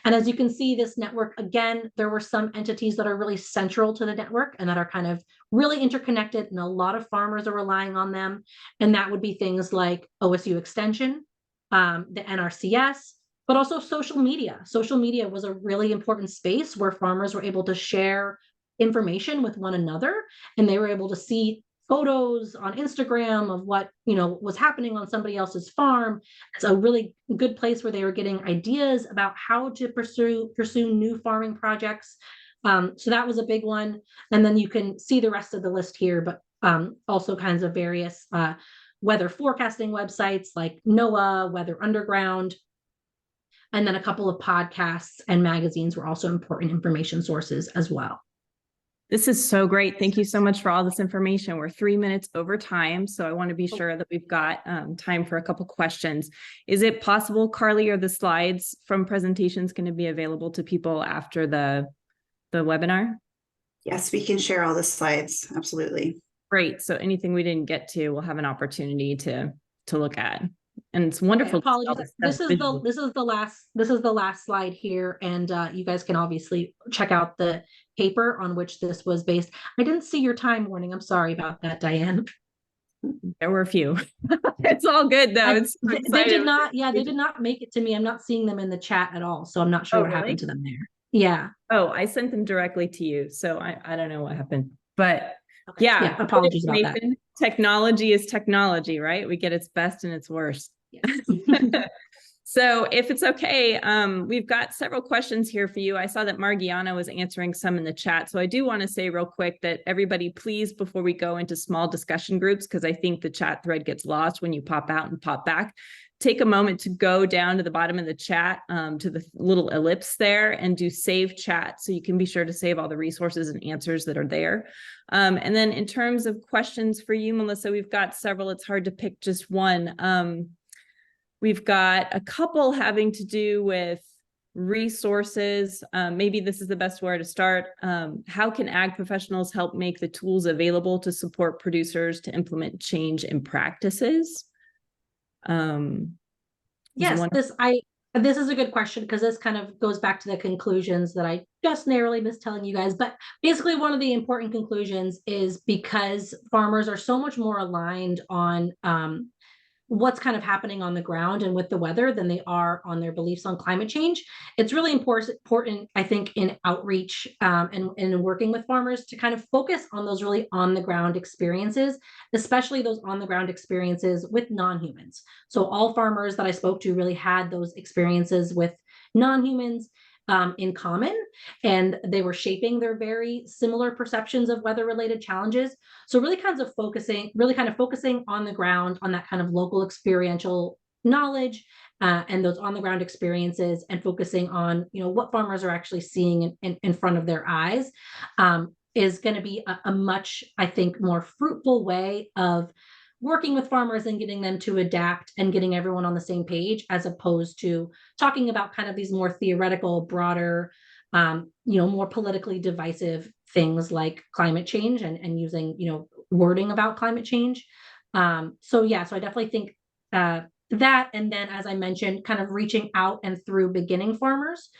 And as you can see, this network, again, there were some entities that are really central to the network and that are kind of really interconnected, and a lot of farmers are relying on them. And that would be things like OSU Extension, the NRCS, but also social media. Social media was a really important space where farmers were able to share information with one another, and they were able to see photos on Instagram of what was happening on somebody else's farm. It's a really good place where they were getting ideas about how to pursue new farming projects. So that was a big one. And then you can see the rest of the list here, but also kinds of various weather forecasting websites like NOAA, Weather Underground. And then a couple of podcasts and magazines were also important information sources as well. This is so great. Thank you so much for all this information. We're 3 minutes over time, so I want to be sure that we've got time for a couple questions. Is it possible, Carly, are the slides from presentations going to be available to people after the webinar? Yes, we can share all the slides. Absolutely. Great. So anything we didn't get to, we'll have an opportunity to look at. And it's wonderful. Apologies. This is the last slide here, and you guys can obviously check out the paper on which this was based. I didn't see your time warning. I'm sorry about that, Diane. There were a few. It's all good though. They did not. Yeah, they did not make it to me. I'm not seeing them in the chat at all, so I'm not sure what happened to them there. Yeah. Oh, I sent them directly to you, so I don't know what happened, but okay. Yeah. Apologies about that. Technology is technology, right? We get its best and its worst. Yes. So if it's okay, we've got several questions here for you. I saw that Margiana was answering some in the chat. So I do want to say real quick that everybody, please, before we go into small discussion groups, because I think the chat thread gets lost when you pop out and pop back, take a moment to go down to the bottom of the chat, to the little ellipse there, and do save chat. So you can be sure to save all the resources and answers that are there. And then in terms of questions for you, Melissa, we've got several. It's hard to pick just one. We've got a couple having to do with resources. Maybe this is the best way to start. How can ag professionals help make the tools available to support producers to implement change in practices? Yes, this is a good question, because this kind of goes back to the conclusions that I just narrowly missed telling you guys. But basically, one of the important conclusions is because farmers are so much more aligned on what's kind of happening on the ground and with the weather than they are on their beliefs on climate change. It's really important, I think, in outreach and in working with farmers to kind of focus on those really on the ground experiences, especially those on the ground experiences with non-humans. So all farmers that I spoke to really had those experiences with non-humans in common, and they were shaping their very similar perceptions of weather-related challenges. So really kind of focusing on the ground, on that kind of local experiential knowledge and those on the ground experiences, and focusing on, you know, what farmers are actually seeing in front of their eyes is going to be a much, I think, more fruitful way of working with farmers and getting them to adapt and getting everyone on the same page, as opposed to talking about kind of these more theoretical, broader, more politically divisive things like climate change and using, wording about climate change. So I definitely think that, and then, as I mentioned, kind of reaching out and through beginning farmers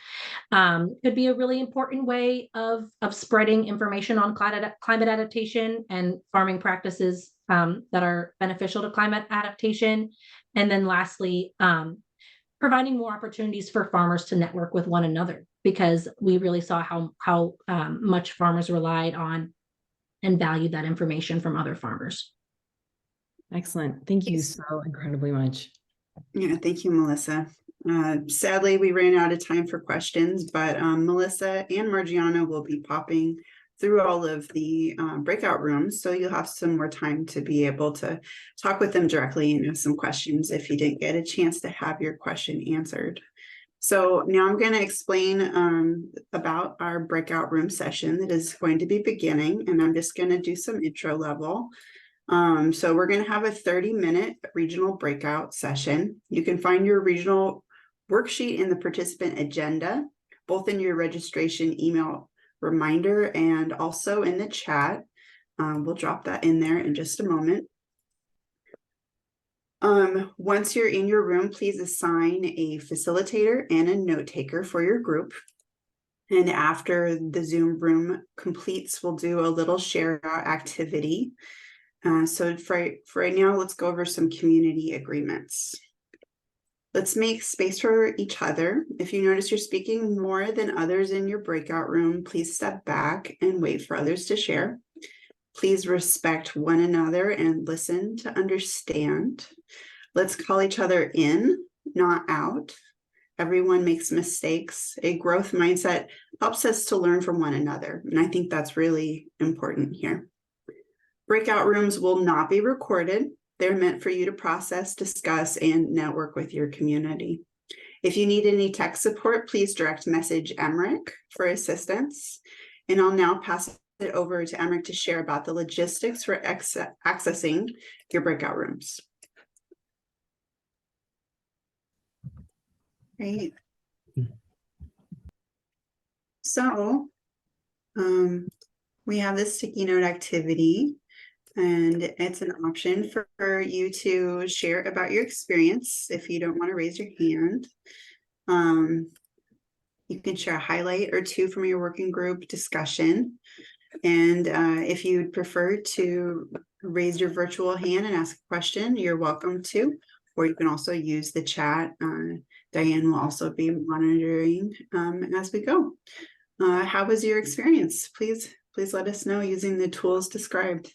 could be a really important way of spreading information on climate adaptation and farming practices that are beneficial to climate adaptation. And then lastly, providing more opportunities for farmers to network with one another, because we really saw how much farmers relied on and valued that information from other farmers. Excellent. Thank you so incredibly much. Yeah, thank you, Melissa. Sadly, we ran out of time for questions, but Melissa and Margiana will be popping through all of the breakout rooms, so you'll have some more time to be able to talk with them directly and have some questions if you didn't get a chance to have your question answered. So now I'm going to explain about our breakout room session that is going to be beginning, and I'm just going to do some intro level. So we're going to have a 30-minute regional breakout session. You can find your regional worksheet in the participant agenda, both in your registration email reminder and also in the chat. We'll drop that in there in just a moment. Once you're in your room, please assign a facilitator and a note taker for your group. And after the Zoom room completes, we'll do a little share out activity. So for right now, let's go over some community agreements. Let's make space for each other. If you notice you're speaking more than others in your breakout room, please step back and wait for others to share. Please respect one another and listen to understand. Let's call each other in, not out. Everyone makes mistakes. A growth mindset helps us to learn from one another, and I think that's really important here. Breakout rooms will not be recorded. They're meant for you to process, discuss, and network with your community. If you need any tech support, please direct message Emmerich for assistance. And I'll now pass it over to Emmerich to share about the logistics for accessing your breakout rooms. Great. So we have this sticky note activity, and it's an option for you to share about your experience if you don't want to raise your hand. You can share a highlight or two from your working group discussion. And if you'd prefer to raise your virtual hand and ask a question, you're welcome to, or you can also use the chat. Diane will also be monitoring as we go. How was your experience? Please let us know using the tools described.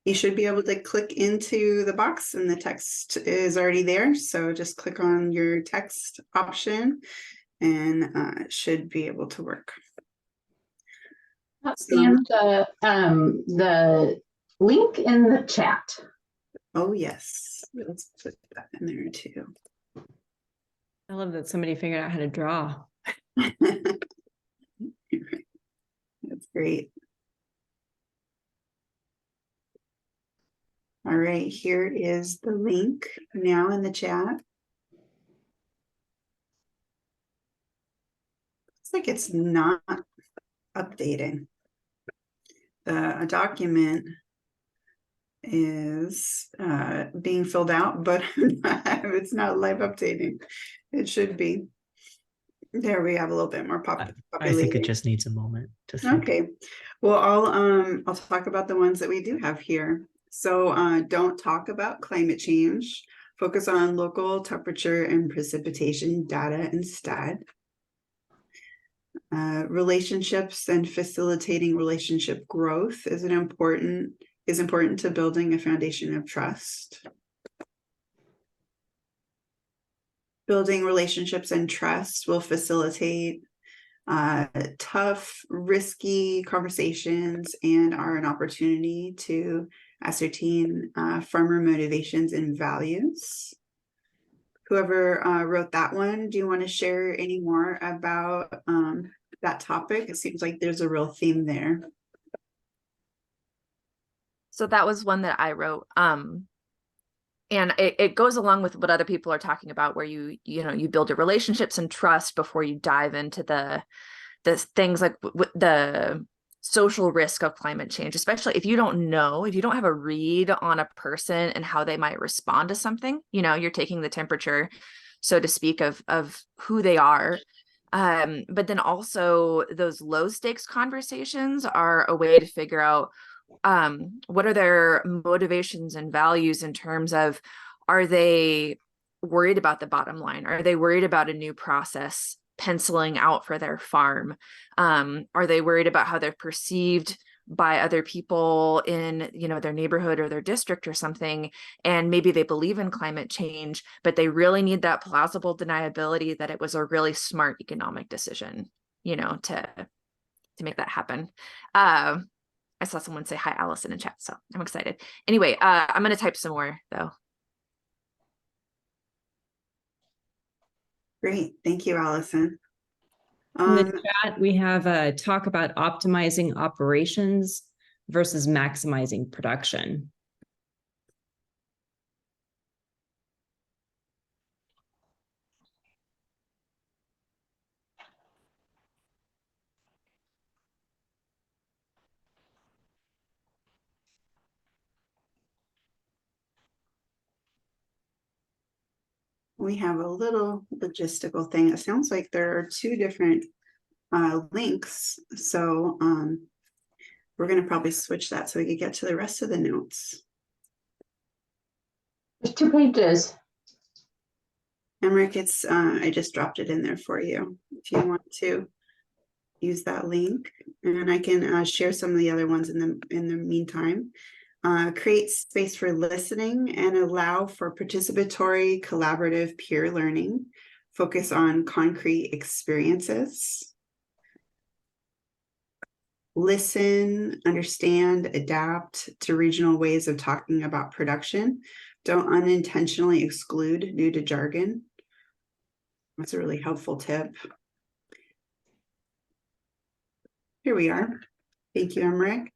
You should be able to click into the box and the text is already there. So just click on your text option and it should be able to work. And the link in the chat. Oh, yes. Let's put that in there too. I love that somebody figured out how to draw. That's great. All right, here is the link now in the chat. Looks like it's not updating. The document is being filled out, but it's not live updating. It should be. There we have a little bit more population. I think it just needs a moment to think. Okay. Well, I'll talk about the ones that we do have here. So don't talk about climate change. Focus on local temperature and precipitation data instead. Relationships and facilitating relationship growth is important to building a foundation of trust. Building relationships and trust will facilitate tough, risky conversations and are an opportunity to ascertain farmer motivations and values. Whoever wrote that one, do you want to share any more about that topic? It seems like there's a real theme there. So that was one that I wrote. And it goes along with what other people are talking about, where you build your relationships and trust before you dive into the things like the social risk of climate change, especially if you don't have a read on a person and how they might respond to something. You're taking the temperature, so to speak, of who they are. But then also those low stakes conversations are a way to figure out what are their motivations and values in terms of, are they worried about the bottom line? Are they worried about a new process penciling out for their farm? Are they worried about how they're perceived by other people in their neighborhood or their district or something? And maybe they believe in climate change, but they really need that plausible deniability that it was a really smart economic decision, to make that happen. I saw someone say hi, Allison, in chat, so I'm excited. Anyway, I'm going to type some more, though. Great. Thank you, Allison. In the chat, we have a talk about optimizing operations versus maximizing production. We have a little logistical thing. It sounds like there are two different links. So we're going to probably switch that so we can get to the rest of the notes. There's 2 pages. Emmerich, I just dropped it in there for you if you want to use that link, and I can share some of the other ones in the meantime. Create space for listening and allow for participatory, collaborative peer learning. Focus on concrete experiences. Listen, understand, adapt to regional ways of talking about production. Don't unintentionally exclude due to jargon. That's a really helpful tip. Here we are. Thank you, Emmerich.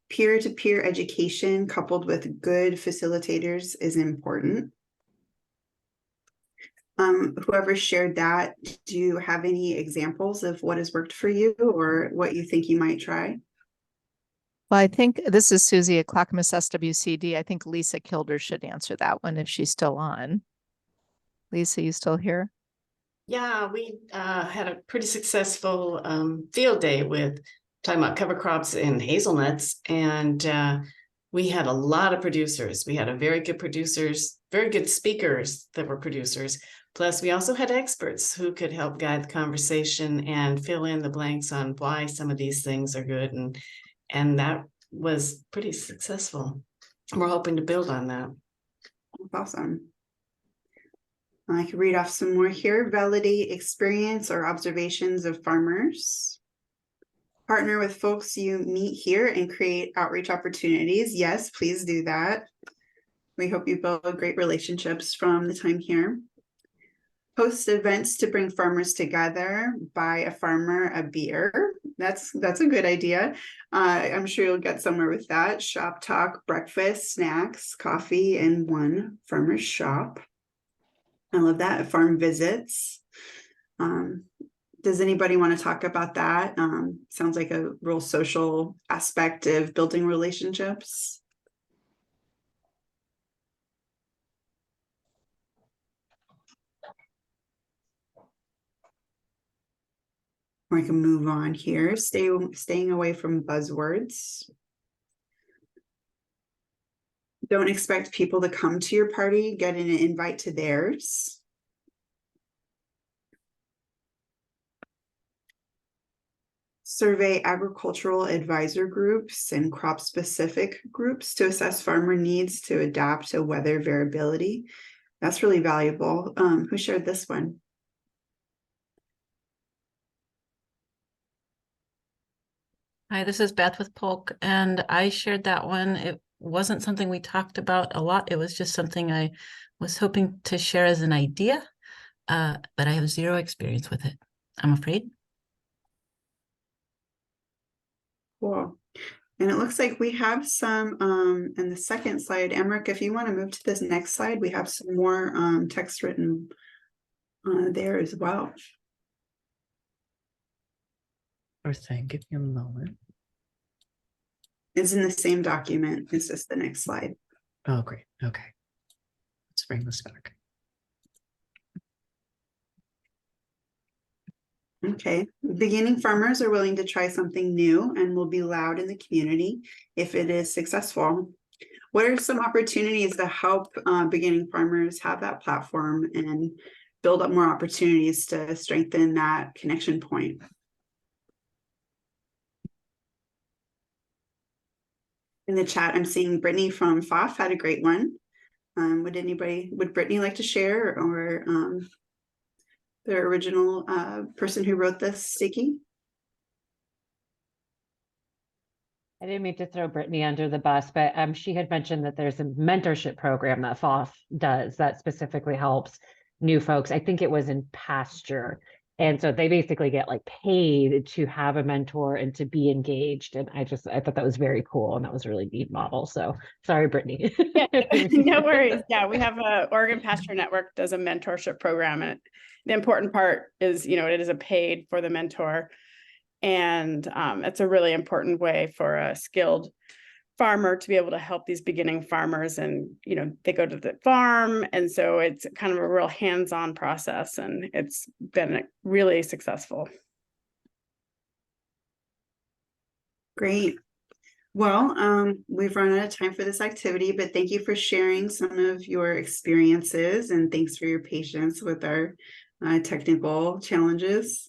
Peer-to-peer education coupled with good facilitators is important. Whoever shared that, do you have any examples of what has worked for you or what you think you might try? Well, I think this is Susie at Clackamas SWCD. I think Lisa Kilder should answer that one if she's still on. Lisa, you still here? Yeah, we had a pretty successful field day with talking about cover crops and hazelnuts, and we had a lot of producers. We had a very good producers, very good speakers that were producers. Plus, we also had experts who could help guide the conversation and fill in the blanks on why some of these things are good, and that was pretty successful. We're hoping to build on that. That's awesome. I can read off some more here. Validate experience or observations of farmers. Partner with folks you meet here and create outreach opportunities. Yes, please do that. We hope you build great relationships from the time here. Host events to bring farmers together. Buy a farmer a beer. That's a good idea. I'm sure you'll get somewhere with that. Shop talk, breakfast, snacks, coffee, and one farmer's shop. I love that. Farm visits. Does anybody want to talk about that? Sounds like a real social aspect of building relationships. I can move on here. Staying away from buzzwords. Don't expect people to come to your party. Get an invite to theirs. Survey agricultural advisor groups and crop-specific groups to assess farmer needs to adapt to weather variability. That's really valuable. Who shared this one? Hi, this is Beth with Polk, and I shared that one. It wasn't something we talked about a lot. It was just something I was hoping to share as an idea, but I have zero experience with it, I'm afraid. Cool. And it looks like we have some in the second slide. Emmerich, if you want to move to this next slide, we have some more text written there as well. First thing, give me a moment. It's in the same document. It's just the next slide. Oh, great. Okay. Let's bring this back. Okay. Beginning farmers are willing to try something new and will be loud in the community if it is successful. What are some opportunities to help beginning farmers have that platform and build up more opportunities to strengthen that connection point? In the chat, I'm seeing Brittany from FOF had a great one. Would Brittany like to share, or the original person who wrote this sticky? I didn't mean to throw Brittany under the bus, but she had mentioned that there's a mentorship program that FOF does that specifically helps new folks. I think it was in pasture. And so they basically get like paid to have a mentor and to be engaged. And I thought that was very cool. And that was a really neat model. So sorry, Brittany. Yeah, no worries. Yeah, we have Oregon Pasture Network does a mentorship program. And the important part is, it is a paid for the mentor. And it's a really important way for a skilled farmer to be able to help these beginning farmers, and they go to the farm, and so it's kind of a real hands-on process, and it's been really successful. Great. Well, we've run out of time for this activity, but thank you for sharing some of your experiences, and thanks for your patience with our technical challenges.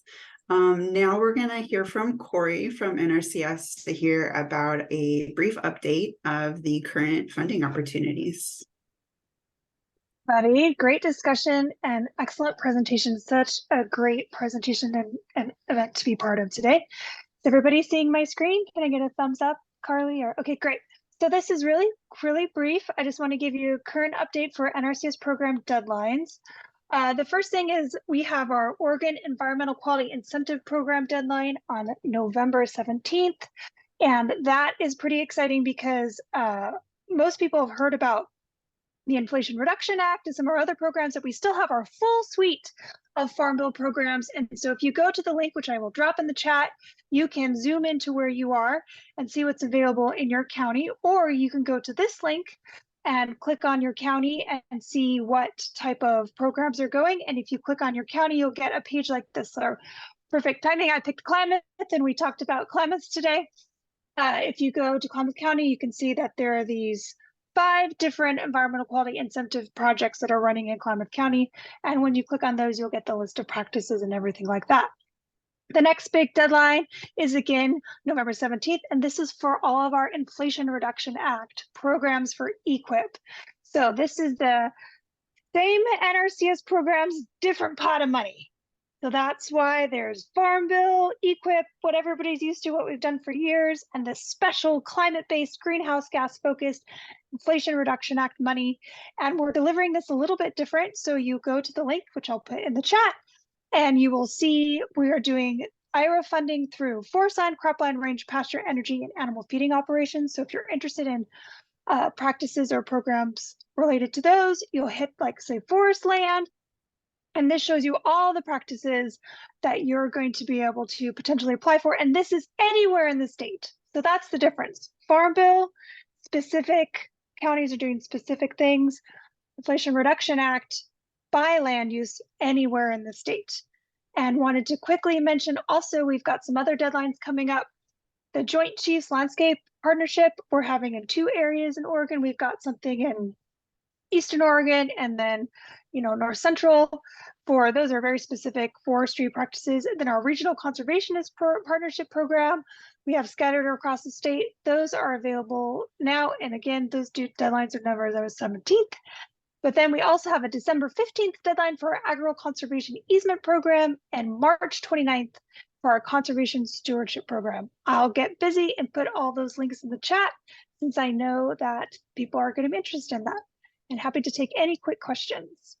Now we're going to hear from Corey from NRCS to hear about a brief update of the current funding opportunities. Buddy, great discussion and excellent presentation. Such a great presentation and event to be part of today. Is everybody seeing my screen? Can I get a thumbs up, Carly? Or okay, great. So this is really brief. I just want to give you a current update for NRCS program deadlines. The first thing is we have our Oregon Environmental Quality Incentive Program deadline on November 17th. And that is pretty exciting because most people have heard about the Inflation Reduction Act and some of our other programs, that we still have our full suite of Farm Bill programs. And so if you go to the link, which I will drop in the chat, you can zoom into where you are and see what's available in your county, or you can go to this link and click on your county and see what type of programs are going. And if you click on your county, you'll get a page like this. So perfect timing. I picked Klamath and we talked about Klamath today. If you go to Klamath County, you can see that there are these 5 different environmental quality incentive projects that are running in Klamath County. And when you click on those, you'll get the list of practices and everything like that. The next big deadline is again November 17th, and this is for all of our Inflation Reduction Act programs for EQIP. So this is the same NRCS programs, different pot of money. So that's why there's Farm Bill, EQIP, what everybody's used to, what we've done for years, and the special climate-based greenhouse gas focused Inflation Reduction Act money. And we're delivering this a little bit different. So you go to the link, which I'll put in the chat, and you will see we are doing IRA funding through forest land, cropland, range, pasture, energy, and animal feeding operations. So if you're interested in practices or programs related to those, you'll hit like say forest land, and this shows you all the practices that you're going to be able to potentially apply for. And this is anywhere in the state. So that's the difference. Farm Bill, specific counties are doing specific things. Inflation Reduction Act, by land use anywhere in the state. And wanted to quickly mention also, we've got some other deadlines coming up. The Joint Chiefs Landscape Partnership, we're having in 2 areas in Oregon. We've got something in Eastern Oregon and then, North Central. For those are very specific forestry practices. And then our Regional Conservationist Partnership Program, we have scattered across the state. Those are available now. And again, those deadlines are November 17th. But then we also have a December 15th deadline for our Agro Conservation Easement Program and March 29th for our Conservation Stewardship Program. I'll get busy and put all those links in the chat since I know that people are going to be interested in that. And happy to take any quick questions.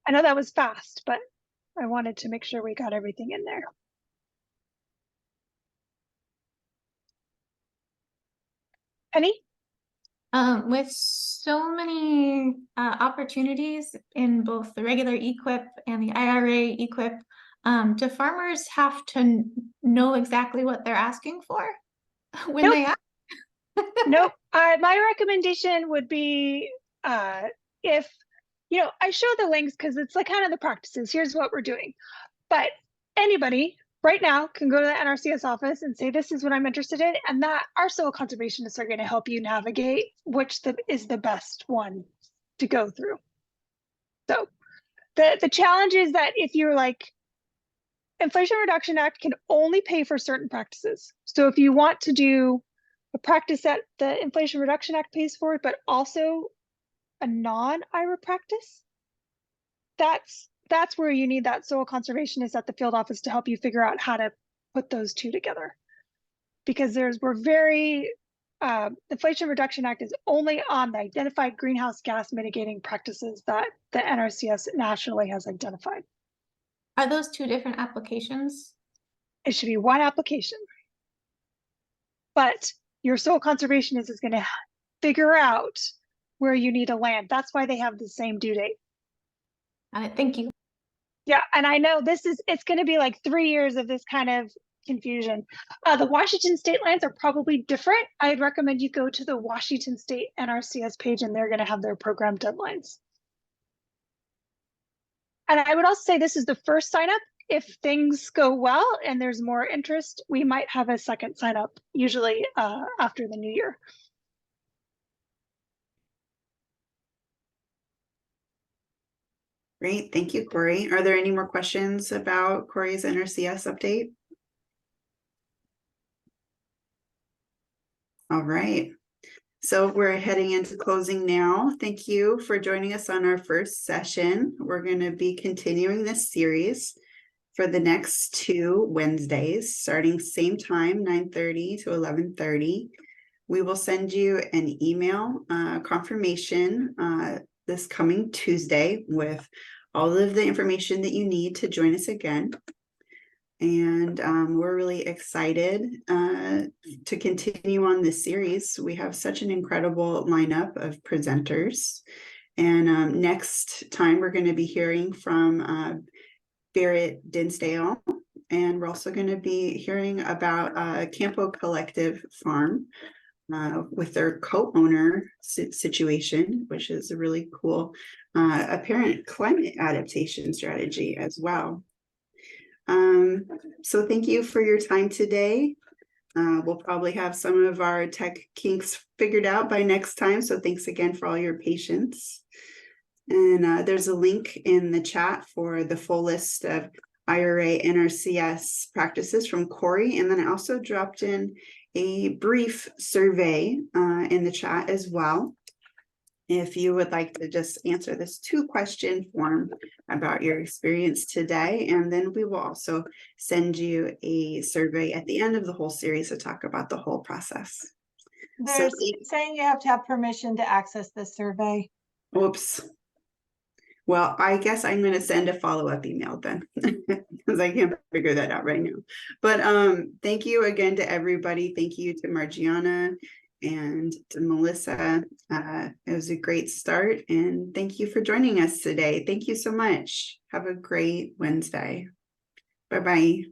I know that was fast, but I wanted to make sure we got everything in there. Penny? With so many opportunities in both the regular EQIP and the IRA EQIP, do farmers have to know exactly what they're asking for when Nope. they ask? Nope. My recommendation would be if, I show the links because it's like kind of the practices. Here's what we're doing. But anybody right now can go to the NRCS office and say, this is what I'm interested in. And that our soil conservationists are going to help you navigate which is the best one to go through. So the challenge is that if you're like, Inflation Reduction Act can only pay for certain practices. So if you want to do a practice that the Inflation Reduction Act pays for, but also a non-IRA practice, that's where you need that soil conservationist at the field office to help you figure out how to put those two together. Because Inflation Reduction Act is only on the identified greenhouse gas mitigating practices that the NRCS nationally has identified. Are those 2 different applications? It should be one application. But your soil conservationist is going to figure out where you need to land. That's why they have the same due date. Thank you. Yeah, and I know it's going to be like 3 years of this kind of confusion. The Washington state lands are probably different. I'd recommend you go to the Washington State NRCS page and they're going to have their program deadlines. And I would also say this is the first sign up. If things go well and there's more interest, we might have a second sign up, usually after the new year. Great, thank you, Corey. Are there any more questions about Corey's NRCS update? All right, so we're heading into closing now. Thank you for joining us on our first session. We're going to be continuing this series for the next 2 Wednesdays, starting same time, 9:30 to 11:30. We will send you an email confirmation this coming Tuesday with all of the information that you need to join us again. And we're really excited to continue on this series. We have such an incredible lineup of presenters. And next time we're going to be hearing from Barrett Dinsdale. And we're also going to be hearing about Campo Collective Farm with their co-owner situation, which is a really cool apparent climate adaptation strategy as well. So thank you for your time today. We'll probably have some of our tech kinks figured out by next time. So thanks again for all your patience. And there's a link in the chat for the full list of IRA NRCS practices from Corey. And then I also dropped in a brief survey in the chat as well. If you would like to just answer this 2-question form about your experience today, and then we will also send you a survey at the end of the whole series to talk about the whole process. There's saying you have to have permission to access this survey. Whoops. Well, I guess I'm going to send a follow-up email then, because I can't figure that out right now. But thank you again to everybody. Thank you to Margiana and to Melissa. It was a great start, and thank you for joining us today. Thank you so much. Have a great Wednesday. Bye-bye.